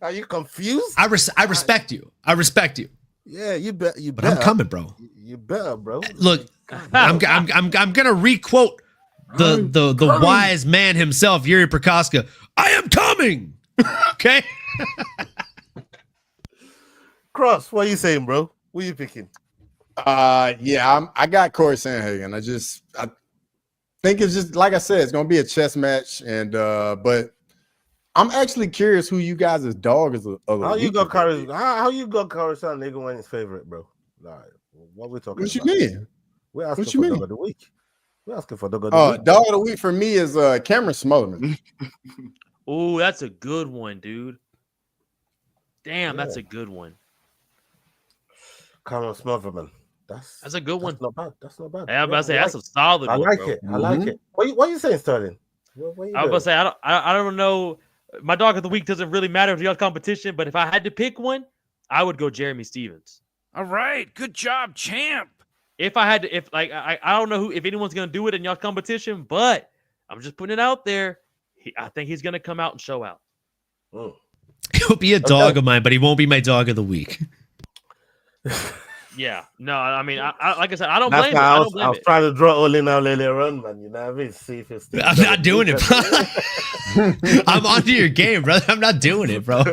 Are you confused? I respect you. I respect you. Yeah, you bet. But I'm coming, bro. You better, bro. Look, I'm gonna requote the wise man himself, Yuri Prokoska. I am coming. Okay. Cross, what are you saying, bro? Who are you picking? Yeah, I got Corey Sandhagen. I think it's just like I said, it's gonna be a chess match, and but I'm actually curious who you guys' dog is. How you got Corey Sandhagen when his favorite, bro? Like, what we talking? What you about? mean? We're asking for dog of the week. We're asking for dog of the week. Dog of the week for me is Cameron Smotherman. Oh, that's a good one, dude. Damn, that's a good one. Cameron Smotherman. That's a good one. That's not bad. That's not bad. Yeah, I'm about to say that's a solid. I like one, it. I like it. What are you saying, Sterling? I was about to say I don't know. My dog of the week doesn't really matter to y'all competition, but if I had to pick one, I would go Jeremy Stevens. All right, good job, champ. If I had to, I don't know if anyone's gonna do it in y'all competition, but I'm just putting it out there. I think he's gonna come out and show out. He'll be a dog of mine, but he won't be my dog of the week. Yeah, no, I mean, I like I said, I don't blame him. I was trying to draw Olin out earlier on, man. You know what I mean? See if it's. I'm not doing it, bro. I'm onto your game, brother. I'm not doing it, bro.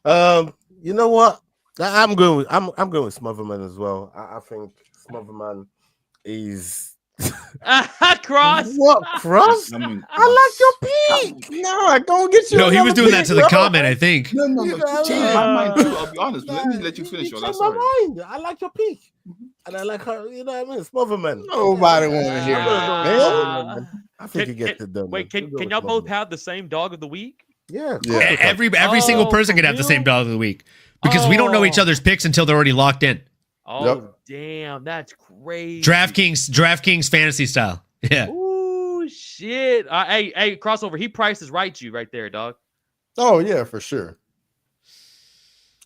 You know what? I'm going with Smotherman as well. I think Smotherman is. Cross. What Cross? I like your peak. No, don't get you. No, he was doing that to the comment, I think. No. You changed my mind too. I'll be honest. Let me let you finish. You changed my mind. I like your peak, and I like her. You know what I mean? Smotherman. Nobody want to hear that. I think he gets it done. Wait, can y'all both have the same dog of the week? Yeah. Every single person can have the same dog of the week because we don't know each other's picks until they're already locked in. Oh, damn, that's crazy. DraftKings fantasy style. Yeah. Ooh, shit. Hey, crossover. He prices right you right there, dog. Oh yeah, for sure.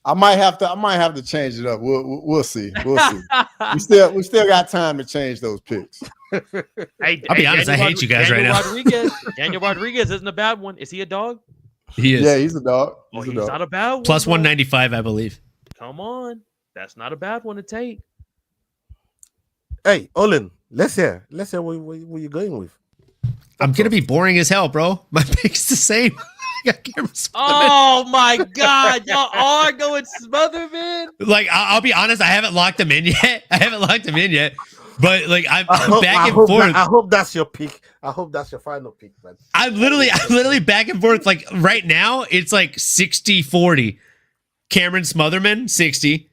I might have to change it up. We'll see. We'll see. we still got time to change those picks. I'll be honest. I hate you guys right now. Daniel Rodriguez isn't a bad one. Is he a dog? He is. Yeah, he's a dog. He's not a bad one. Plus 195, I believe. Come on. That's not a bad one to take. Hey, Olin, let's hear what you're going with. I'm gonna be boring as hell, bro. My pick's the same. Oh my god, y'all are going Smotherman. Like, I'll be honest, I haven't locked them in yet. But like, I'm back and forth. I hope that's your pick. I hope that's your final pick, man. I'm literally back and forth. Like right now, it's like 60-40. Cameron Smotherman 60,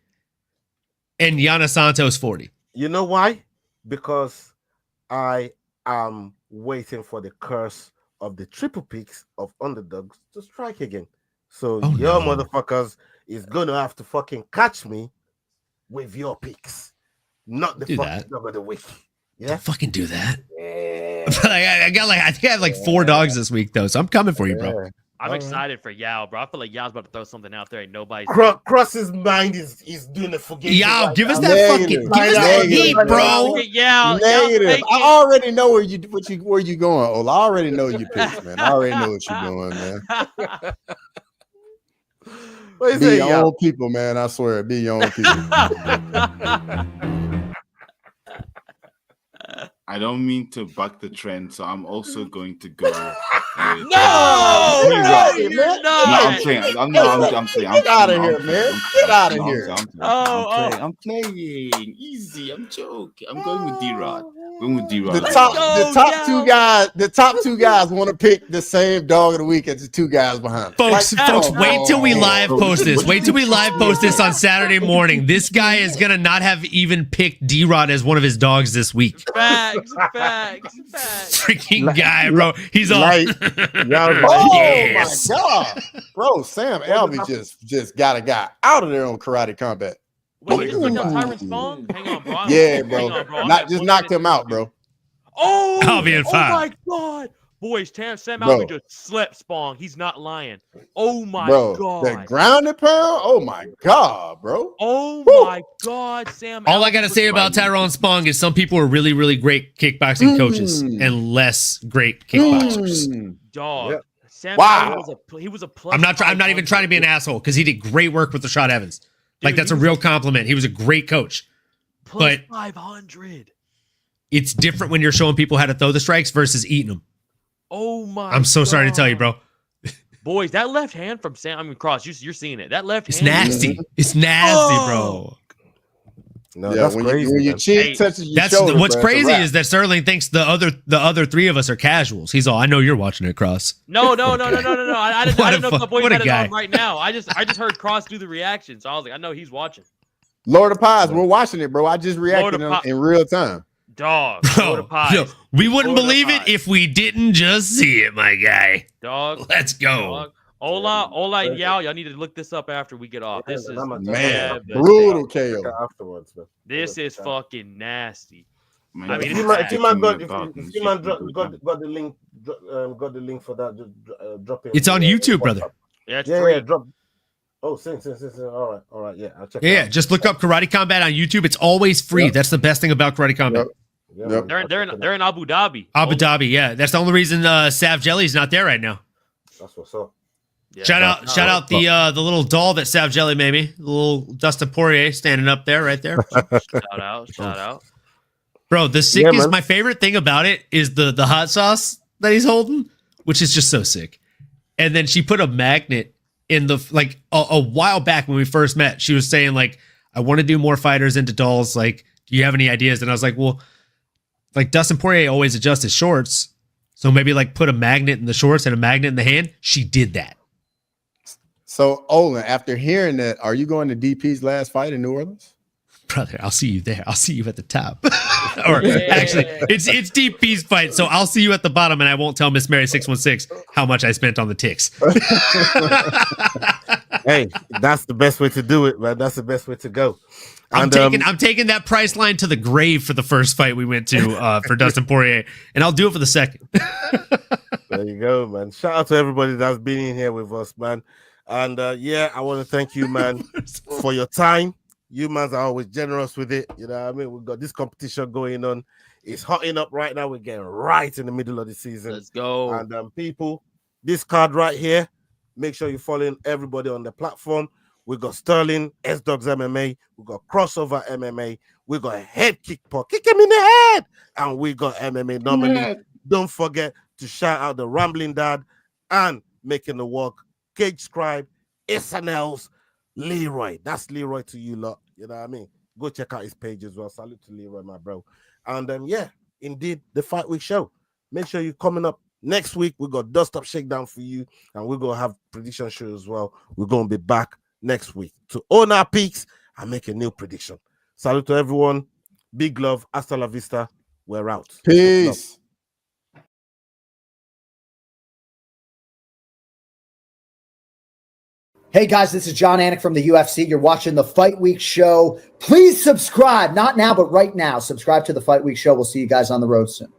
and Yana Santos 40. You know why? Because I am waiting for the curse of the triple picks of underdogs to strike again. So your motherfuckers is gonna have to fucking catch me with your picks, not the fucking dog of the week. Yeah, don't fucking do that. Yeah. I think I have like 4 dogs this week though, so I'm coming for you, bro. I'm excited for Yao, bro. I feel like Yao's about to throw something out there. Ain't nobody's Cross's mind is doing the forgetting. Yao, give us that fucking, give us that heat, bro. Negative. I already know where you going, Ola. I already know your picks, man. I already know what you're doing, man. Be your own people, man. I swear, be your own people. I don't mean to buck the trend, so I'm also going to go No, Get no, out of here, you're man. not. Get out of here, man. Get out of here. I'm playing easy. I'm joking. I'm going with D-Rod. The top two guys want to pick the same dog of the week as the two guys behind. Folks, wait till we live post this. Wait till we live post this on Saturday morning. This guy is gonna not have even picked D-Rod as one of his dogs this week. Facts. Freaking guy, bro. He's on. Yes. My God, bro. Sam Alvey just got a guy out of there on Karate Combat. Wait, you just looked up Tyron Spong? Hang on, bro. Yeah, bro. Just knocked him out, bro. Oh, Alvey and five. My God. Boys, Sam Alvey just slept Spong. He's not lying. Oh, my God. The grounded pound? Oh, my God, bro. Oh, my God, Sam All I got to say about Tyrone Spong is some people are really, really great kickboxing coaches and less great kickboxers. Dog. Yep. Sam he was a plus. I'm not even trying to be an asshole because he did great work with Rashad Evans. Dude, like, that's a real compliment. He was a great coach. Plus 500. It's different when you're showing people how to throw the strikes versus eating them. Oh my! I'm so sorry to tell you, bro. Boys, that left hand from Cross, you're seeing it. That left it's hand. Nasty. It's nasty, bro. No, that's crazy. When your cheek touches your shoulder, what's crazy is that Sterling thinks the other three of us are casuals. He's all, I know you're watching it, Cross. No. I didn't know if the boy had it on right now. I just heard Cross do the reaction, so I was like, I know he's watching. Lord of Pies, we're watching it, bro. I just reacted in real time. Dog, yo, we wouldn't believe it if we didn't just see it, my guy. Dog, let's go. Dog. Ola, and y'all need to look this up after we get off. This is brutal KO afterwards. Man. This is fucking nasty. Man, I mean, if you man got the link, got the link for that, just drop it. It's on YouTube, brother. Yeah, it's free. Drop. Oh, sing. All right. Yeah, I'll check. Yeah, just look up Karate Combat on YouTube. It's always free. Yep. That's the best thing about Karate Combat. Yep. They're in Abu Dhabi. Abu Dhabi, yeah. That's the only reason Sav Jelly's not there right now. That's what's up. Yeah. Shout out the little doll that Sav Jelly made me. The little Dustin Poirier standing up there, right there. Shout out. Bro, the sick is my favorite thing about it is the hot sauce that he's holding, which is just so sick. And then she put a magnet in the a while back when we first met. She was saying like, I want to do more fighters into dolls. Like, do you have any ideas? And I was like, well, like Dustin Poirier always adjusts his shorts. So maybe like put a magnet in the shorts and a magnet in the hand. She did that. So Olin, after hearing that, are you going to DP's last fight in New Orleans? Brother, I'll see you there. I'll see you at the top. Or actually, it's DP's fight, so I'll see you at the bottom, and I won't tell Miss Mary 616 how much I spent on the ticks. Hey, that's the best way to do it, man. That's the best way to go. I'm taking that price line to the grave for the first fight we went to for Dustin Poirier, and I'll do it for the second. There you go, man. Shout out to everybody that's been in here with us, man. And I want to thank you, man, for your time. You mans are always generous with it. You know what I mean? We've got this competition going on. It's hotting up right now. We're getting right in the middle of the season. Let's go. And people, this card right here, make sure you're following everybody on the platform. We got Sterling, S-Dogs MMA. We got Crossover MMA. We got Head Kick Pot. Kick him in the head. And we got MMA nominee. Don't forget to shout out the Rambling Dad and Making the Walk, CageScribe, SNL's Leroy. That's Leroy to you lot. You know what I mean? Go check out his page as well. Salute to Leroy, my bro. And indeed, the Fight Week show. Make sure you're coming up next week. We got Dust Up Shakedown for you, and we're gonna have prediction show as well. We're gonna be back next week to own our peaks and make a new prediction. Salute to everyone. Big love. Hasta la vista. We're out. Peace. Hey guys, this is John Anik from the UFC. You're watching the Fight Week show. Please subscribe. Not now, but right now. Subscribe to the Fight Week show. We'll see you guys on the road soon.